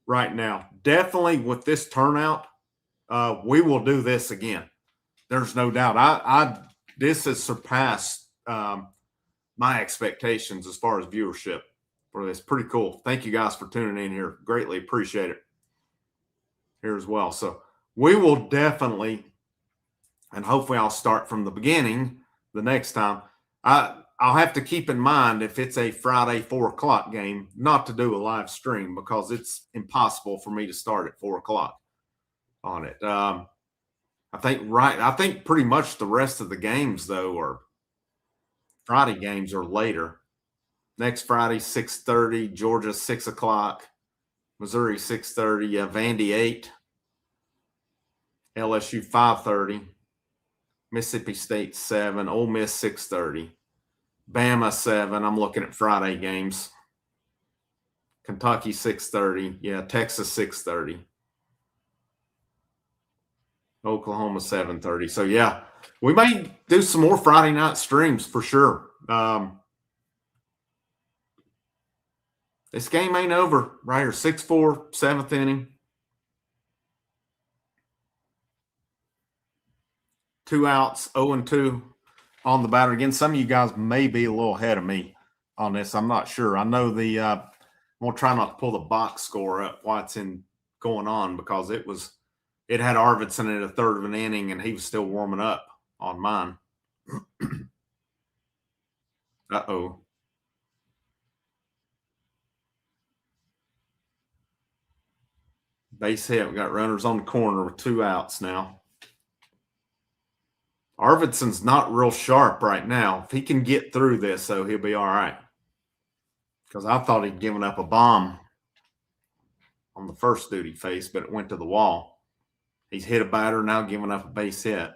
right now. Definitely with this turnout, we will do this again. There's no doubt. This has surpassed my expectations as far as viewership for this. Pretty cool. Thank you guys for tuning in here. Greatly appreciate it here as well. So we will definitely, and hopefully I'll start from the beginning the next time. I'll have to keep in mind if it's a Friday 4 o'clock game, not to do a live stream because it's impossible for me to start at 4 o'clock on it. I think pretty much the rest of the games though are Friday games are later. Next Friday, 6:30, Georgia 6 o'clock, Missouri 6:30, Vandy 8, LSU 5:30, Mississippi State 7, Ole Miss 6:30. Bama 7. I'm looking at Friday games. Kentucky 6:30. Yeah, Texas 6:30. Oklahoma 7:30. So yeah, we may do some more Friday night streams for sure. This game ain't over. Right here, 6-4, 7th inning. 2 outs, 0-2 on the batter. Again, some of you guys may be a little ahead of me on this. I'm not sure. I know I'm gonna try not to pull the box score up while it's going on, because it had Arvidsson at a third of an inning and he was still warming up on mine. Uh-oh. Base hit. We got runners on the corner with 2 outs now. Arvidsson's not real sharp right now. If he can get through this, though, he'll be all right. Because I thought he'd given up a bomb on the first duty face, but it went to the wall. He's hit a batter, now giving up a base hit.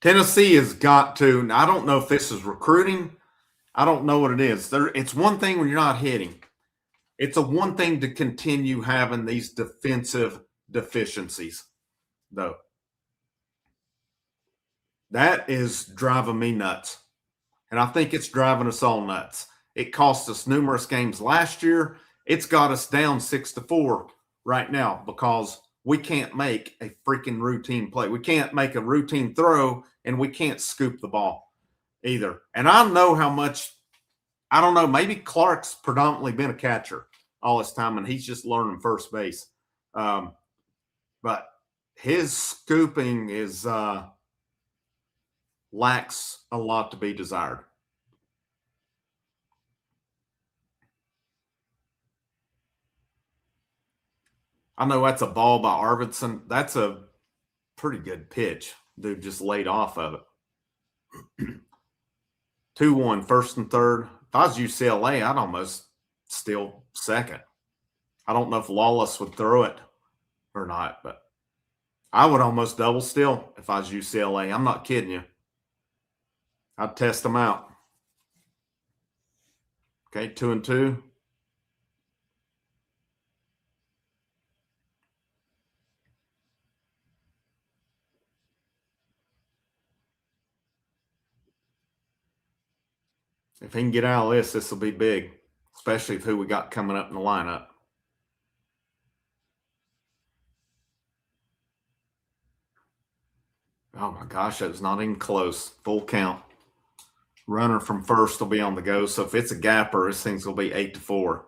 Tennessee has got to, I don't know if this is recruiting. I don't know what it is. It's one thing when you're not hitting. It's a one thing to continue having these defensive deficiencies, though. That is driving me nuts. And I think it's driving us all nuts. It cost us numerous games last year. It's got us down 6-4 right now because we can't make a freaking routine play. We can't make a routine throw, and we can't scoop the ball either. And I know how much, I don't know, maybe Clark's predominantly been a catcher all this time, and he's just learning first base. But his scooping is lacks a lot to be desired. I know that's a ball by Arvidsson. That's a pretty good pitch. Dude just laid off of it. 2-1, first and third. If I was UCLA, I'd almost steal second. I don't know if Lawless would throw it or not, but I would almost double steal if I was UCLA. I'm not kidding you. I'd test them out. Okay, 2-2. If he can get out of this will be big, especially with who we got coming up in the lineup. Oh my gosh, that was not even close. Full count. Runner from first will be on the go. So if it's a gapper, this thing's going to be 8-4.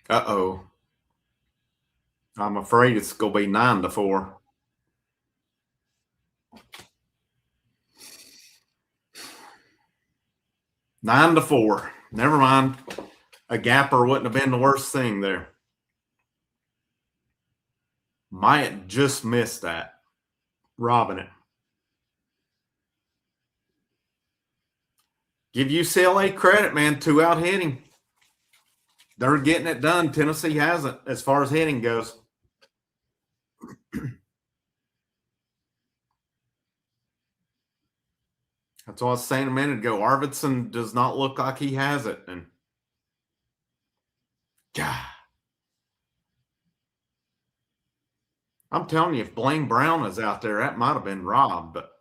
Uh-oh. I'm afraid it's going to be 9-4. Nine to 4. Never mind. A gapper wouldn't have been the worst thing there. Might just missed that. Robbing it. Give UCLA credit, man. 2 out hitting. They're getting it done. Tennessee hasn't as far as hitting goes. That's what I was saying a minute ago. Arvidsson does not look like he has it. And I'm telling you, if Blaine Brown is out there, that might have been robbed. But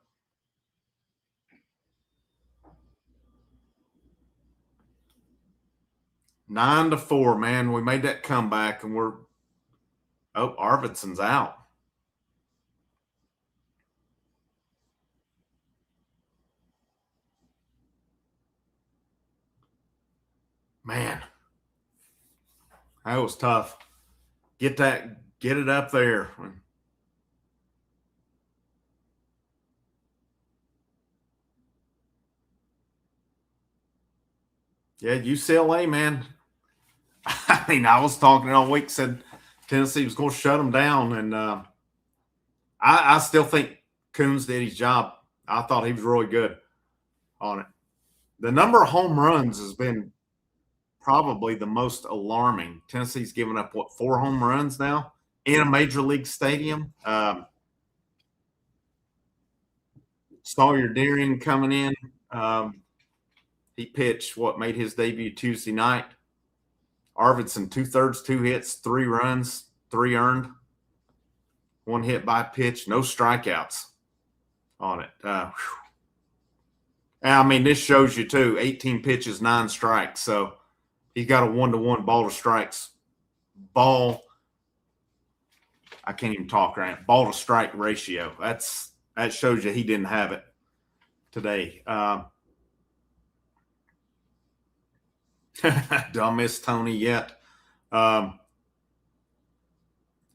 nine to 4, man. We made that comeback, and Arvidsson's out. Man, that was tough. Get it up there. Yeah, UCLA, man. I mean, I was talking all week, said Tennessee was going to shut them down, and I still think Coons did his job. I thought he was really good on it. The number of home runs has been probably the most alarming. Tennessee's given up, 4 home runs now in a major league stadium? Sawyer Deering coming in. He pitched what made his debut Tuesday night. Arvidsson 2/3, 2 hits, 3 runs, 3 earned, 1 hit by pitch, no strikeouts on it. I mean, this shows you too 18 pitches, 9 strikes. So he got a 1-to-1 ball to strikes, ball. I can't even talk right. Ball to strike ratio. That shows you he didn't have it today. Do I miss Tony yet?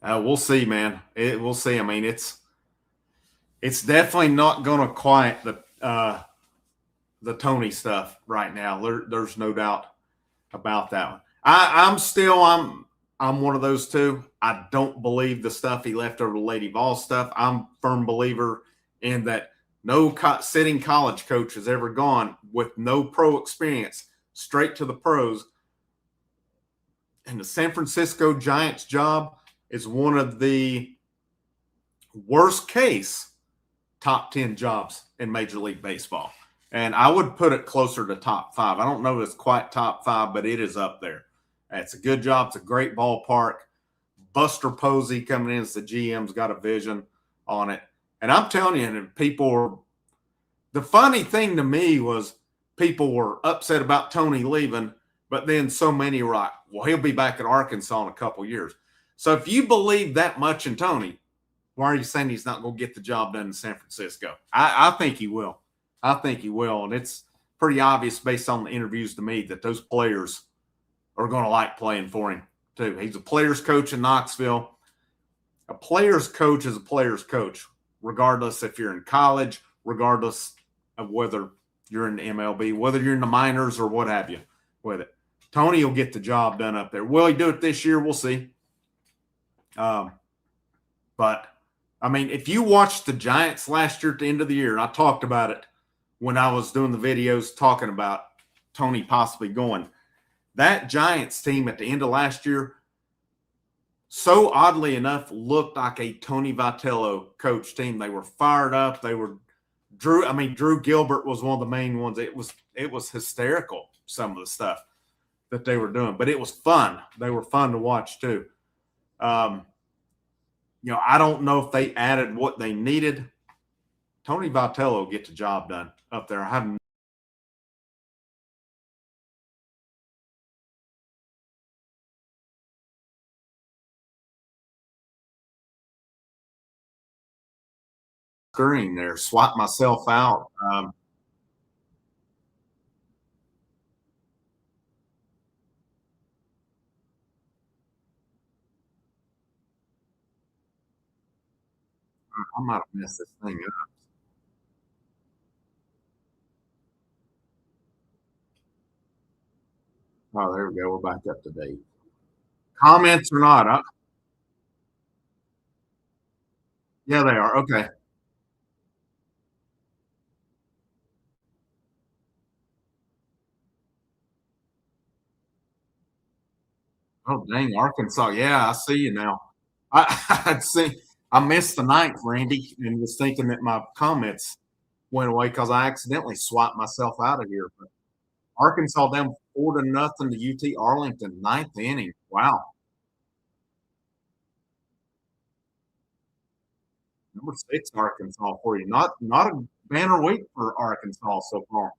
We'll see, man. We'll see. I mean, it's definitely not going to quiet the Tony stuff right now. There's no doubt about that one. I'm one of those two. I don't believe the stuff he left over the Lady Vols stuff. I'm a firm believer in that no sitting college coach has ever gone with no pro experience straight to the pros. And the San Francisco Giants job is one of the worst case top 10 jobs in Major League Baseball. And I would put it closer to top 5. I don't know if it's quite top 5, but it is up there. It's a good job. It's a great ballpark. Buster Posey coming in as the GM's got a vision on it. And I'm telling you, the funny thing to me was people were upset about Tony leaving, but then so many were like, well, he'll be back at Arkansas in a couple years. So if you believe that much in Tony, why are you saying he's not going to get the job done in San Francisco? I think he will. I think he will. And it's pretty obvious based on the interviews to me that those players are going to like playing for him too. He's a player's coach in Knoxville. A player's coach is a player's coach, regardless if you're in college, regardless of whether you're in the MLB, whether you're in the minors or what have you with it. Tony will get the job done up there. Will he do it this year? We'll see. But, I mean, if you watched the Giants last year at the end of the year, and I talked about it when I was doing the videos talking about Tony possibly going, that Giants team at the end of last year, so oddly enough, looked like a Tony Vitello coach team. They were fired up. They were Drew Gilbert was one of the main ones. It was hysterical, some of the stuff that they were doing, but it was fun. They were fun to watch too. I don't know if they added what they needed. Tony Vitello will get the job done up there. I haven't screen there, swap myself out. I might have messed this thing up. Oh, there we go. We're back up to date. Comments or not? Yeah, they are. Okay. Oh, dang, Arkansas. Yeah, I see you now. I'd see. I missed the ninth, Randy, and was thinking that my comments went away because I accidentally swiped myself out of here. But Arkansas down 4-0 to UT Arlington, ninth inning. Wow. Number 6, Arkansas for you. Not a banner week for Arkansas so far.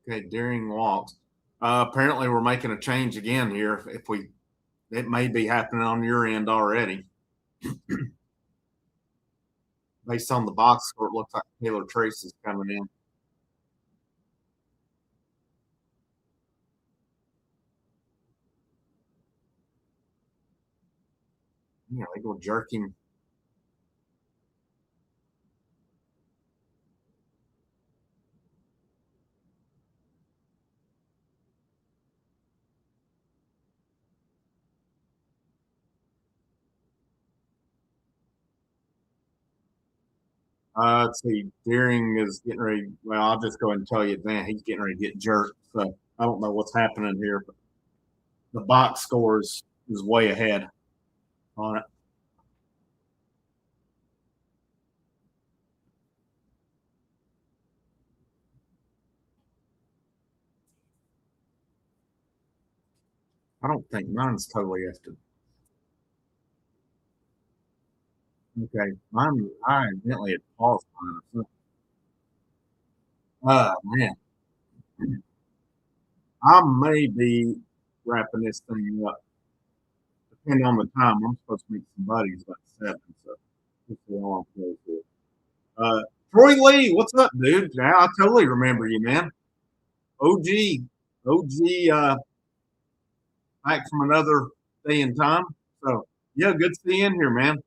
Okay, Deering walks. Apparently, we're making a change again here. It may be happening on your end already. Based on the box score, it looks like Taylor Trace is coming in. Yeah, they go jerking. Let's see. Deering is getting ready. Well, I'll just go ahead and tell you, man, he's getting ready to get jerked. So I don't know what's happening here, but the box score is way ahead on it. I don't think mine's totally after. Okay, mine. I evidently had paused mine. Man, I may be wrapping this thing up. Depending on the time, I'm supposed to meet some buddies about 7, so let's see how long it goes here. Troy Lee, what's up, dude? Yeah, I totally remember you, man. OG, OG, back from another day in time. So yeah, good to see you in here, man.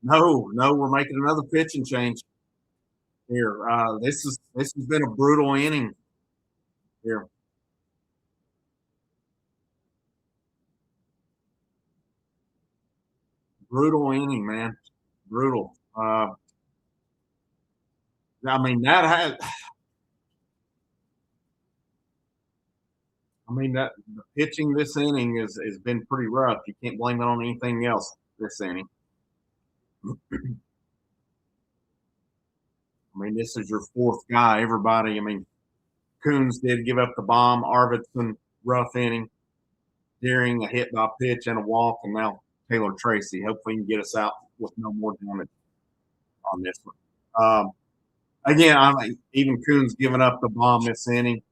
No, no, we're making another pitching change here. This has been a brutal inning here. Brutal inning, man. Brutal. I mean that has. I mean that the pitching this inning has been pretty rough. You can't blame it on anything else this inning. I mean, this is your fourth guy. Everybody. I mean, Coons did give up the bomb. Arvidsson rough inning. Deering a hit by pitch and a walk, and now Taylor Tracy. Hopefully, he can get us out with no more damage on this one. Again, I mean, even Coons giving up the bomb this inning,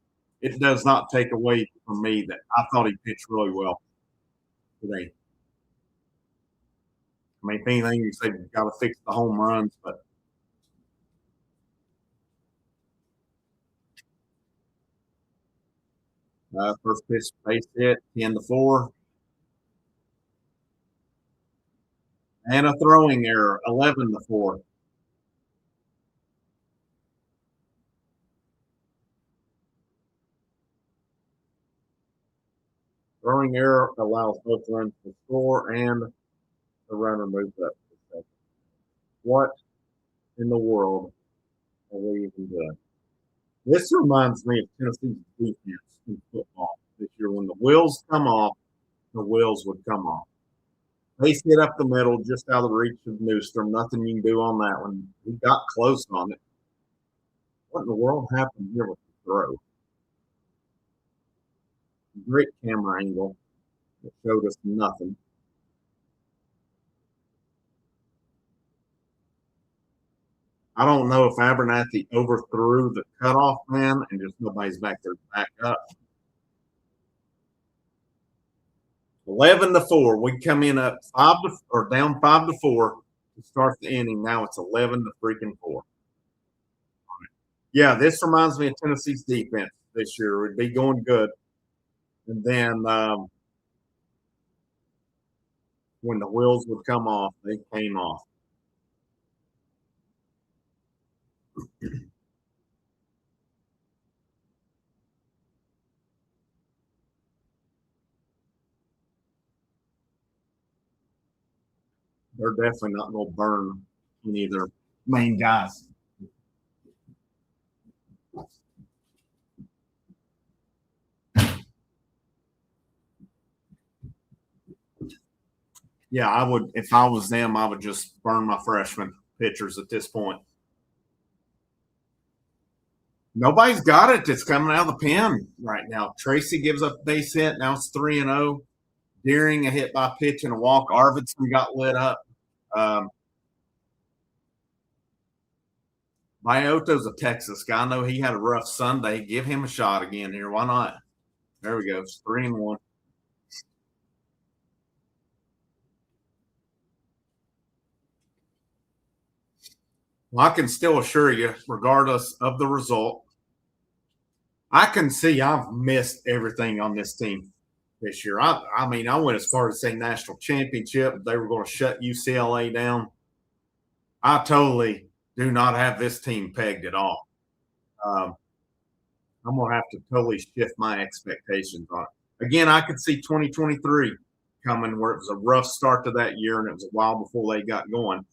it does not take away from me that I thought he pitched really well today. I mean, if anything, you say you've got to fix the home runs, but first pitch base hit, 10-4, and a throwing error, 11-4. Throwing error allows both runs to score and the runner moves up to second. What in the world are we even doing? This reminds me of Tennessee's defense in football this year. When the wheels come off, the wheels would come off. They hit up the middle, just out of the reach of Newstrom. Nothing you can do on that one. He got close on it. What in the world happened here with the throw? Great camera angle that showed us nothing. I don't know if Abernathy overthrew the cutoff man and just nobody's back there to back up. 11-4. We come in up down 5-4 to start the inning. Now it's 11-4. Yeah, this reminds me of Tennessee's defense this year. It would be going good, and then when the wheels would come off, they came off. They're definitely not going to burn any of their main guys. Yeah, I would. If I was them, I would just burn my freshman pitchers at this point. Nobody's got it that's coming out of the pen right now. Tracy gives up a base hit. Now it's 3-0. Deering a hit by pitch and a walk. Arvidsson got lit up. Mayoto's a Texas guy. I know he had a rough Sunday. Give him a shot again here. Why not? There we go. It's 3-1. Well, I can still assure you, regardless of the result, I can see I've missed everything on this team this year. I mean, I went as far as saying national championship. They were going to shut UCLA down. I totally do not have this team pegged at all. I'm gonna have to totally shift my expectations on it. Again, I could see 2023 coming where it was a rough start to that year and it was a while before they got going.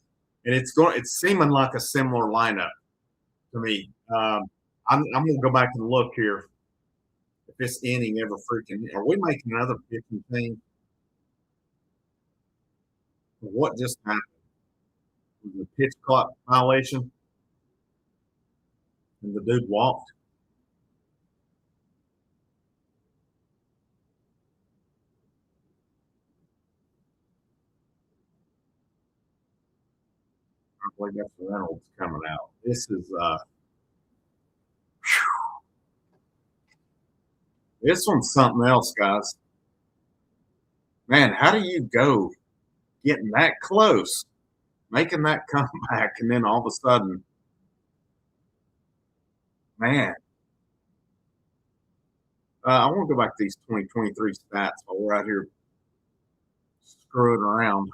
And it's seeming like a similar lineup to me. I'm gonna go back and look here if this inning ever freaking are we making another pitching thing? What just happened? Was a pitch clock violation and the dude walked. 'I believe that's Reynolds coming out. This one's something else, guys. Man, how do you go getting that close, making that comeback, and then all of a sudden, man, I want to go back to these 2023 stats while we're out here screwing around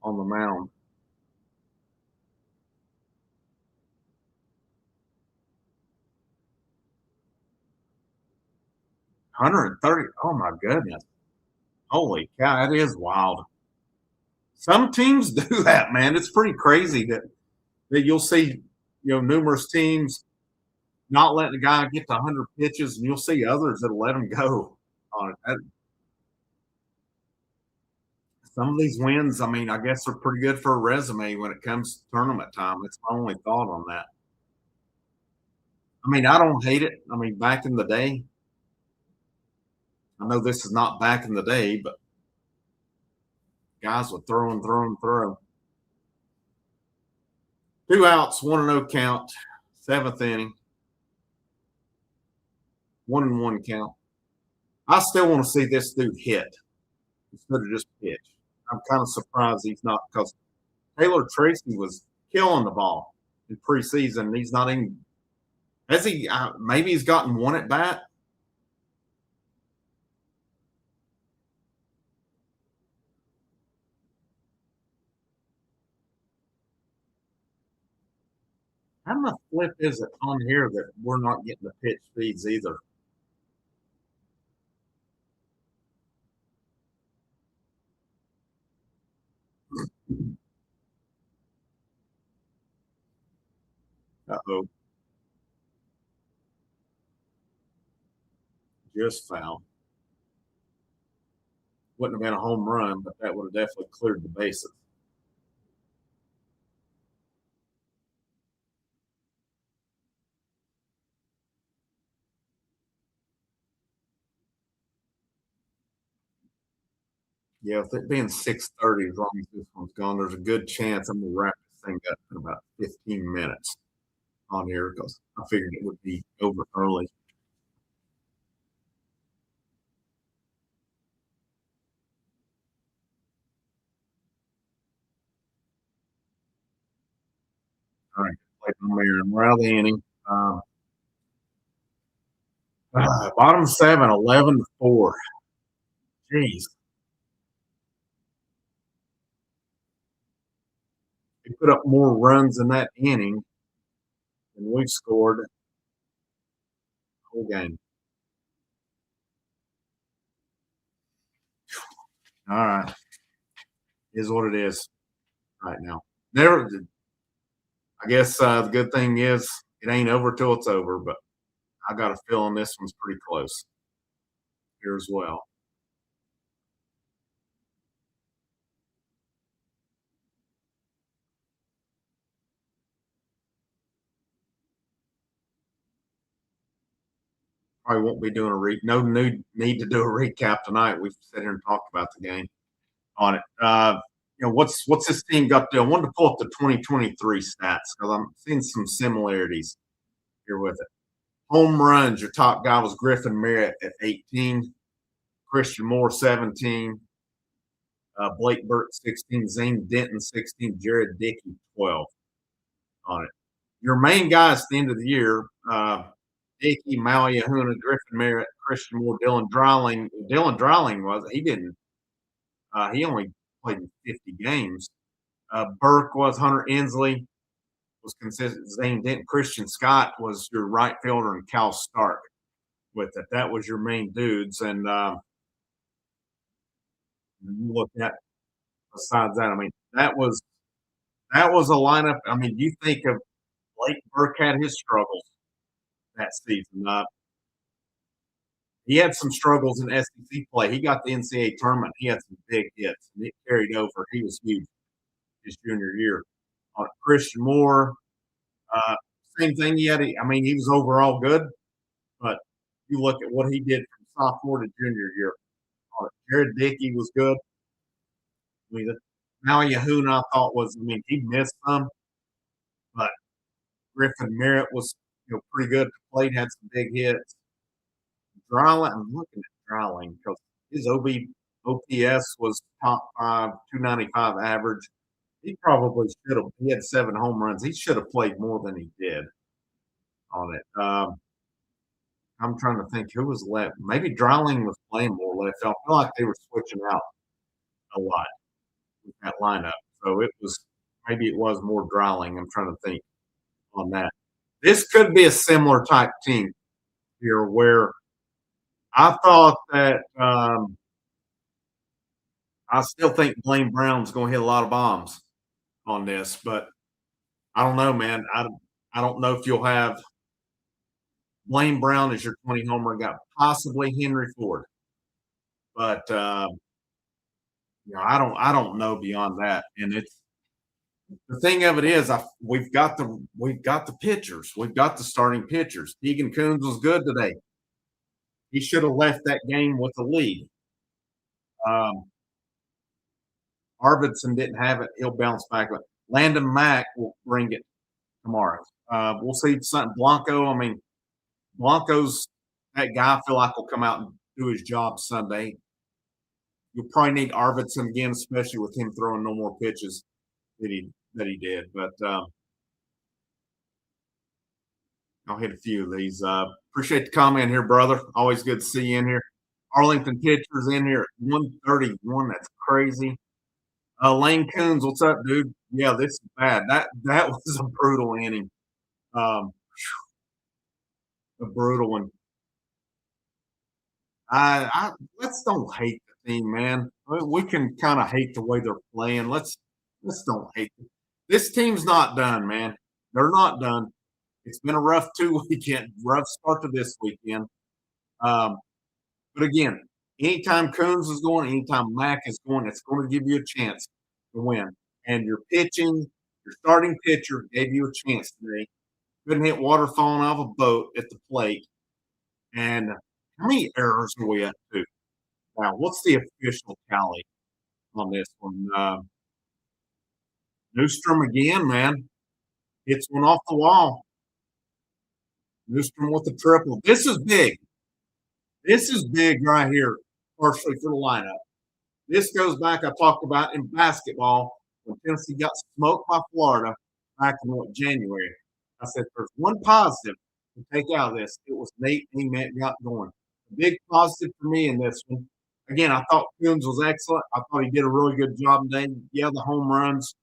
on the mound. 130. Oh my goodness. Holy cow, that is wild. Some teams do that, man. It's pretty crazy that you'll see, numerous teams not letting a guy get to 100 pitches, and you'll see others that'll let him go on it. Some of these wins, I mean, I guess are pretty good for a resume when it comes to tournament time. That's my only thought on that. I mean, I don't hate it. I mean, back in the day, I know this is not back in the day, but guys would throw and throw and throw. 2 outs, 1-0 count, seventh inning, 1-1 count. I still want to see this dude hit instead of just pitch. I'm kind of surprised he's not because Taylor Tracy was killing the ball in preseason. He's not even. Has he? Maybe he's gotten one at bat. How much flip is it on here that we're not getting the pitch speeds either? Uh-oh. Just foul. Wouldn't have been a home run, but that would have definitely cleared the bases. Yeah, with it being 6:30, as long as this one's gone, there's a good chance I'm gonna wrap this thing up in about 15 minutes on here because I figured it would be over early. All right, play my mirror and we're out of the inning. Bottom seven, 11-4. Jeez, we put up more runs in that inning than we've scored the whole game. All right, is what it is right now. Never. I guess the good thing is it ain't over till it's over, but I got a feeling this one's pretty close here as well. Probably won't be doing no new need to do a recap tonight. We've sat here and talked about the game on it. What's this team got to do? I wanted to pull up the 2023 stats because I'm seeing some similarities here with it. Home runs, your top guy was Griffin Merritt at 18, Christian Moore 17, Blake Burke 16, Zane Denton 16, Jared Dickey 12 on it. Your main guys at the end of the year, Dickey, Maui Ahuna, Griffin Merritt, Christian Moore, Dylan Dreiling. Dylan Dreiling he didn't he only played in 50 games. Burke was Hunter Ensley was consistent. Zane Dent, Christian Scott was your right fielder, and Cal Stark with it. That was your main dudes. And you look at besides that, I mean, that was a lineup. I mean, you think of Blake Burke had his struggles that season. He had some struggles in SEC play. He got the NCAA tournament. He had some big hits, and it carried over. He was huge his junior year. Christian Moore, uh, same thing. I mean, he was overall good, but you look at what he did from sophomore to junior year. Jared Dickey was good. I mean, Maui Yahuna I thought was, I mean, he missed some, but Griffin Merritt was, pretty good. Played, had some big hits. Dryling, I'm looking at Dryling because his OPS was top five, 295 average. He probably should have. He had 7 home runs. He should have played more than he did on it. I'm trying to think who was left. Maybe Dryling was playing more left. I feel like they were switching out a lot with that lineup. So maybe it was more Dryling. I'm trying to think on that. This could be a similar type team here where I thought that I still think Blaine Brown's going to hit a lot of bombs on this, but I don't know, man. I don't know if you'll have Blaine Brown as your 20 homer guy, possibly Henry Ford, but I don't know beyond that. And it's the thing of it is, we've got the pitchers, we've got the starting pitchers. Keegan Coons was good today. He should have left that game with a lead. Arvidsson didn't have it. He'll bounce back. Landon Mack will bring it tomorrow. We'll see something. Blanco, I mean, Blanco's that guy I feel like will come out and do his job Sunday. You'll probably need Arvidsson again, especially with him throwing no more pitches that he did. But I'll hit a few of these. Appreciate the comment here, brother. Always good to see you in here. Arlington pitchers in here at 131. That's crazy. Lane Coons, what's up, dude? Yeah, this is bad. That was a brutal inning. A brutal one. Let's don't hate the team, man. We can kind of hate the way they're playing. Let's don't hate them. This team's not done, man. They're not done. It's been a rough 2 weekend, rough start to this weekend. But again, anytime Coons is going, anytime Mack is going, it's going to give you a chance to win. And your pitching, your starting pitcher gave you a chance today. Couldn't hit water falling off a boat at the plate. And how many errors are we up to? Now, what's the official tally on this one? Newstrom again, man. Hits one off the wall. Newstrom with the triple. This is big. This is big right here, partially for the lineup. This goes back, I talked about in basketball when Tennessee got smoked by Florida back in January. I said, there's one positive to take out of this. It was Nate Ament got going. A big positive for me in this one. Again, I thought Coons was excellent. I thought he did a really good job today. Yeah, the home runs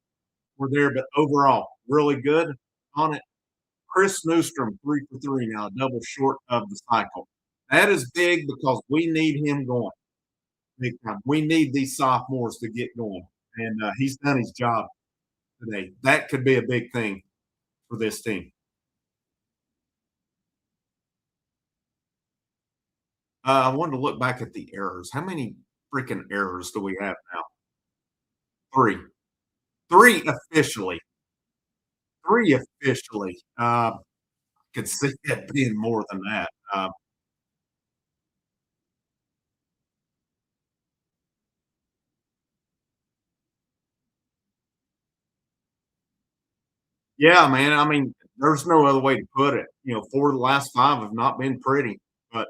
were there, but overall, really good on it. Chris Newstrom, 3 for 3 now, double short of the cycle. That is big because we need him going big time. We need these sophomores to get going, and he's done his job today. That could be a big thing for this team. I wanted to look back at the errors. How many freaking errors do we have now? 3. 3 officially. 3 officially. I could see it being more than that. Yeah, man. I mean, there's no other way to put it. 4 of the last 5 have not been pretty, but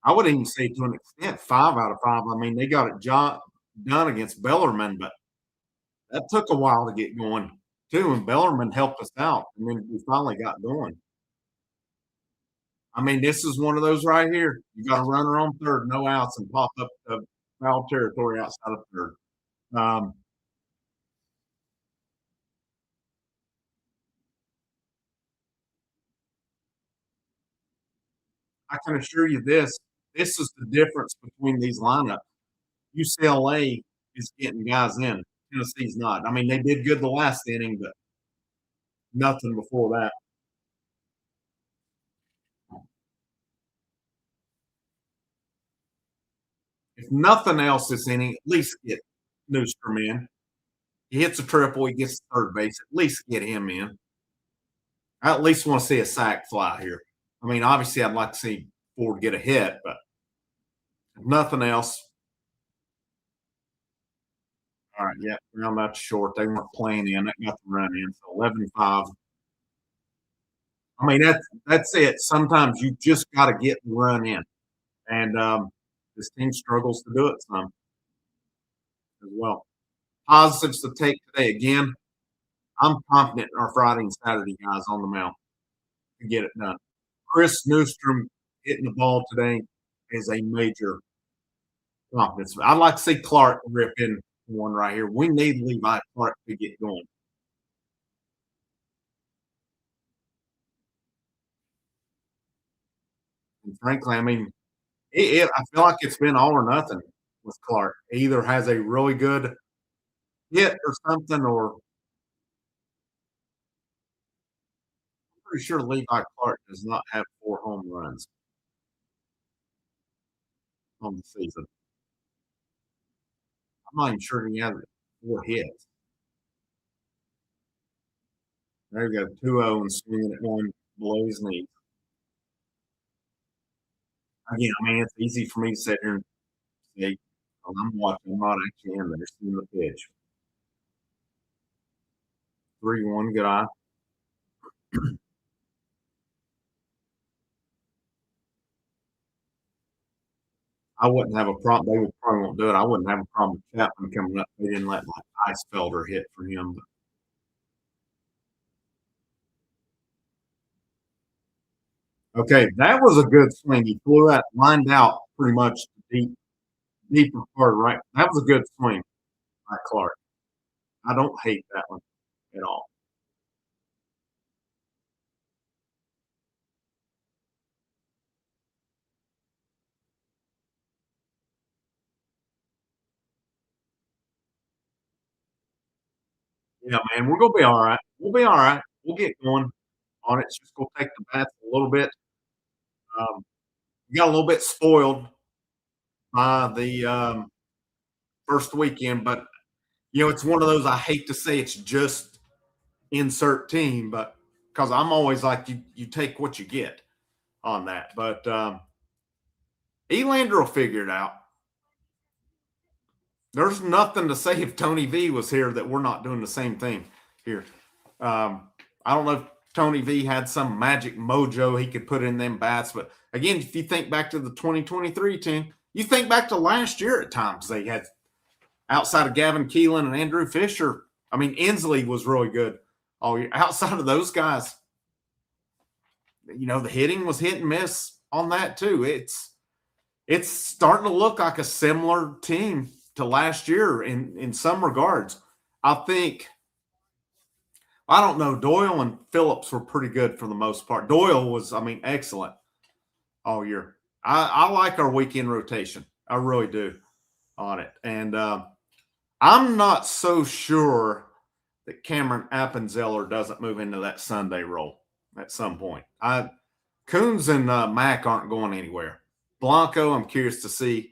I would even say to an extent 5 out of 5. I mean, they got it done against Bellarmine, but that took a while to get going too, and Bellarmine helped us out, and then we finally got going. I mean, this is one of those right here. You got a runner on third, no outs, and pop up the foul territory outside of third. Um, I can assure you this. This is the difference between these lineups. UCLA is getting guys in. Tennessee's not. I mean, they did good the last inning, but nothing before that. If nothing else this inning, at least get Newstrom in. He hits a triple, he gets to third base. At least get him in. I at least want to see a sack fly here. I mean, obviously, I'd like to see Ford get a hit, but if nothing else. All right, yeah, round out to short. They weren't playing in. That got the run in. So 11-5. I mean, that's it. Sometimes you just got to get the run in, and this team struggles to do it some as well. Positives to take today again. I'm confident in our Friday and Saturday guys on the mound to get it done. Chris Newstrom hitting the ball today is a major confidence. I'd like to see Clark rip in one right here. We need Levi Clark to get going. And frankly, I mean, I feel like it's been all or nothing with Clark. He either has a really good hit or something, or I'm pretty sure Levi Clark does not have 4 home runs on the season. I'm not even sure he has 4 hits. There you go, 2-0 and swinging at one below his knee. Again, I mean, it's easy for me to sit here and say, "Well, I'm watching, I'm not actually in there seeing the pitch." 3-1, good eye. I wouldn't have a problem. They would probably won't do it. I wouldn't have a problem with Chapman coming up. They didn't let like Icefelder hit for him. Okay, that was a good swing. He flew that lined out pretty much deep, deeper part right. That was a good swing by Clark. I don't hate that one at all. Yeah, man, we're gonna be all right. We'll be all right. We'll get going on it. It's just gonna take the bats a little bit. We got a little bit spoiled by the first weekend, but it's one of those. I hate to say it's just insert team, but because I'm always like you take what you get on that. But Elander will figure it out. There's nothing to say if Tony V was here that we're not doing the same thing here. I don't know if Tony V had some magic mojo he could put in them bats, but again, if you think back to the 2023 team, you think back to last year at times they had outside of Gavin Keelan and Andrew Fisher. I mean, Inslee was really good all year. Outside of those guys, the hitting was hit and miss on that too. It's starting to look like a similar team to last year in some regards. I think I don't know. Doyle and Phillips were pretty good for the most part. Doyle was, I mean, excellent all year. I like our weekend rotation. I really do on it. And I'm not so sure that Cameron Appenzeller doesn't move into that Sunday role at some point. Coons and Mack aren't going anywhere. Blanco, I'm curious to see.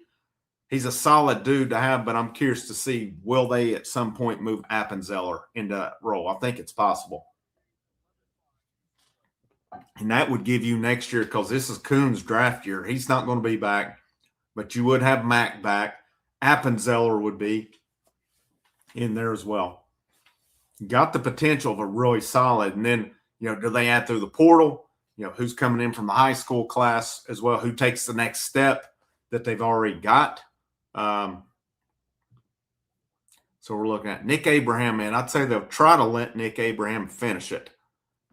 He's a solid dude to have, but I'm curious to see will they at some point move Appenzeller into that role. I think it's possible. And that would give you next year, because this is Coons' draft year. He's not going to be back, but you would have Mack back. Appenzeller would be in there as well. Got the potential of a really solid. And then, do they add through the portal? Who's coming in from the high school class as well? Who takes the next step that they've already got? So we're looking at Nick Abraham, man. I'd say they'll try to let Nick Abraham finish it,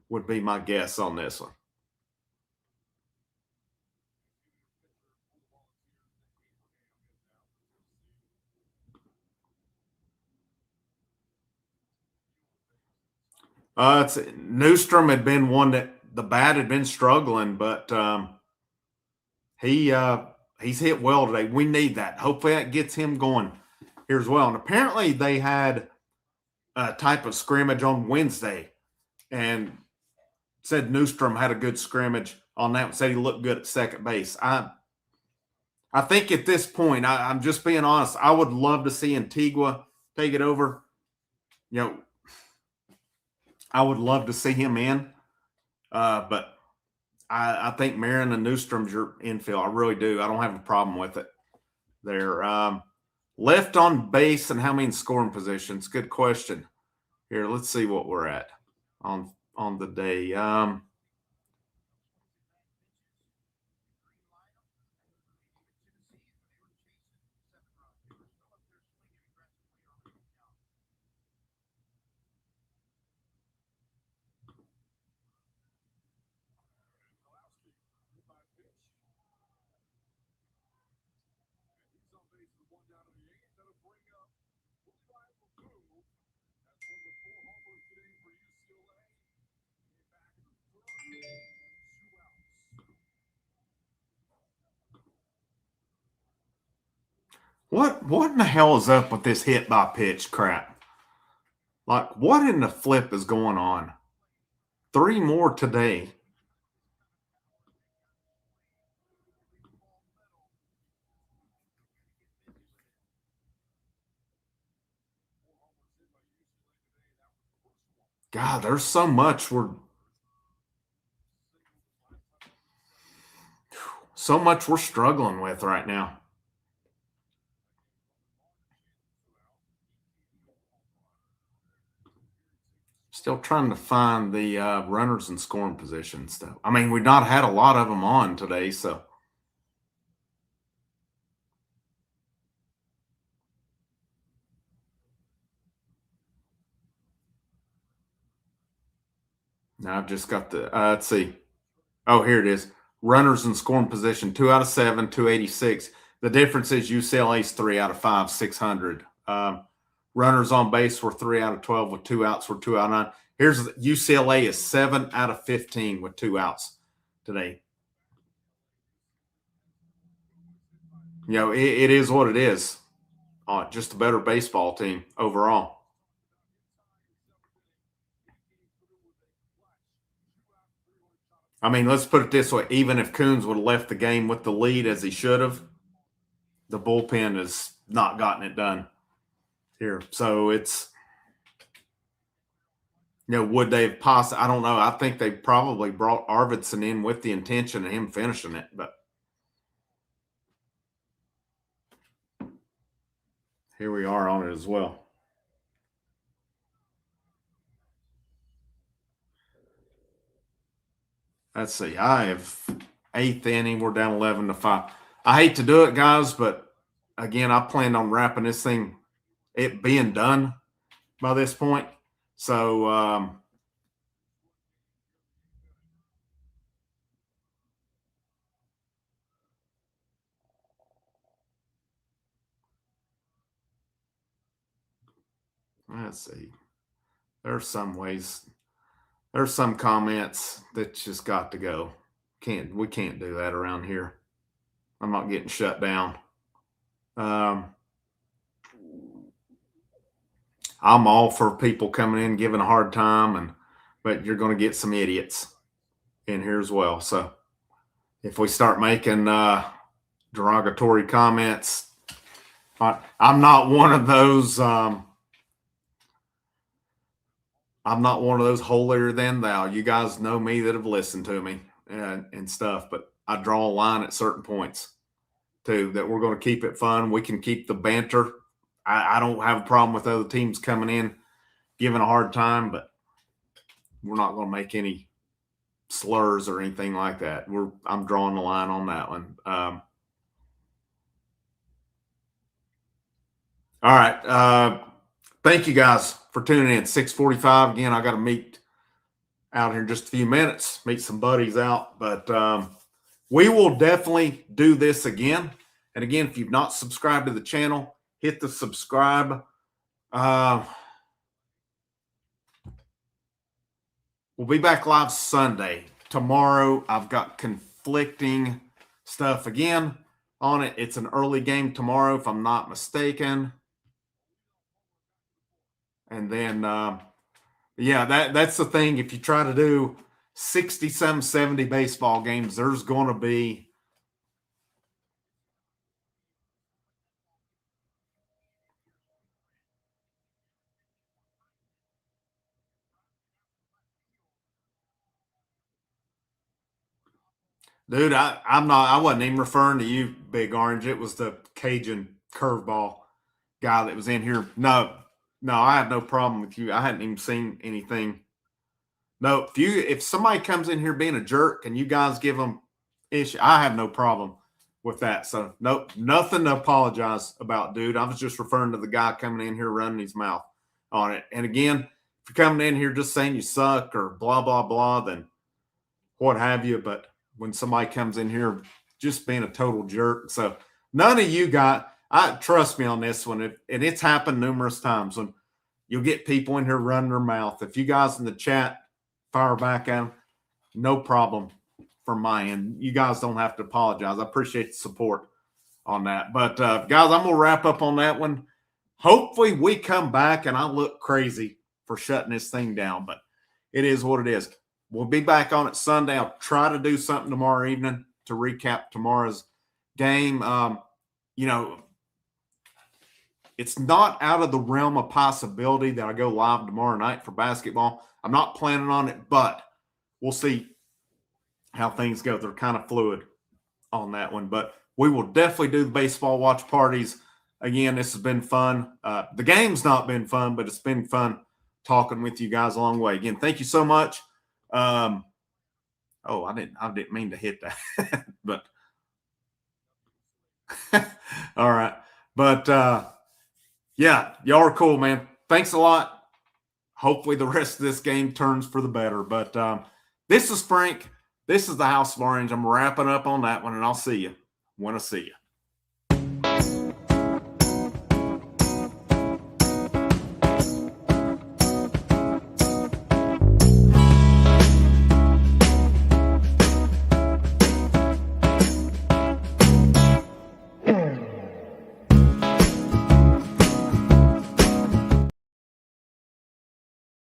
would be my guess on this one. Newstrom had been one that the bat had been struggling, but he's hit well today. We need that. Hopefully that gets him going here as well. And apparently they had a type of scrimmage on Wednesday, and said Newstrom had a good scrimmage on that. Said he looked good at second base. I think at this point, I'm just being honest. I would love to see Antigua take it over. I would love to see him in, but I think Marin and Newstrom's your infield. I really do. I don't have a problem with it. They're left on base and how many scoring positions? Good question. Here, let's see what we're at on the day. What in the hell is up with this hit by pitch crap? Like, what in the flip is going on? 3 more today. God, there's so much we're struggling with right now. Still trying to find the runners in scoring positions, though. I mean, we've not had a lot of them on today, so. Now I've just got the, let's see. Oh, here it is. Runners in scoring position, 2 out of 7, 286. The difference is UCLA's 3 out of 5, 600. Runners on base were 3 out of 12 with 2 outs, were 2 out of 9. Here's UCLA is 7 out of 15 with 2 outs today. It is what it is. Just a better baseball team overall. I mean, let's put it this way. Even if Coons would have left the game with the lead as he should have, the bullpen has not gotten it done here. So it's, would they have possibly, I don't know. I think they probably brought Arvidsson in with the intention of him finishing it, but here we are on it as well. Let's see. I have 8th inning. We're down 11-5. I hate to do it, guys, but again, I planned on wrapping this thing, it being done by this point. So, let's see. There's some ways. There's some comments that just got to go. We can't do that around here. I'm not getting shut down. I'm all for people coming in giving a hard time, but you're going to get some idiots in here as well. So if we start making derogatory comments, I'm not one of those. I'm not one of those holier than thou. You guys know me that have listened to me and stuff, but I draw a line at certain points too, that we're going to keep it fun. We can keep the banter. I don't have a problem with other teams coming in, giving a hard time, but we're not going to make any slurs or anything like that. I'm drawing the line on that one. All right. Thank you guys for tuning in. 6:45. Again, I got to meet out here in just a few minutes, meet some buddies out. But we will definitely do this again. And again, if you've not subscribed to the channel, hit the subscribe. We'll be back live Sunday. Tomorrow, I've got conflicting stuff again on it. It's an early game tomorrow, if I'm not mistaken. And then, yeah, that's the thing. If you try to do 60, some 70 baseball games, there's going to be dude, I wasn't even referring to you, Big Orange. It was the Cajun curveball guy that was in here. No, I have no problem with you. I hadn't even seen anything. No, if somebody comes in here being a jerk and you guys give them issue, I have no problem with that. So nope, nothing to apologize about, dude. I was just referring to the guy coming in here running his mouth on it. And again, if you're coming in here just saying you suck or blah blah blah, then what have you. But when somebody comes in here just being a total jerk, so none of you got. I trust me on this one, and it's happened numerous times when you'll get people in here running their mouth. If you guys in the chat fire back at them, no problem from my end. You guys don't have to apologize. I appreciate the support on that. But guys, I'm gonna wrap up on that one. Hopefully we come back and I look crazy for shutting this thing down, but it is what it is. We'll be back on it Sunday. I'll try to do something tomorrow evening to recap tomorrow's game. You know, it's not out of the realm of possibility that I go live tomorrow night for basketball. I'm not planning on it, but we'll see how things go. They're kind of fluid on that one, but we will definitely do the baseball watch parties. Again, this has been fun. The game's not been fun, but it's been fun talking with you guys along the way. Again, thank you so much. I didn't mean to hit that, but all right. But yeah, y'all are cool, man. Thanks a lot. Hopefully the rest of this game turns for the better. But this is Frank. This is the House of Orange. I'm wrapping up on that one, and I'll see you when I see you.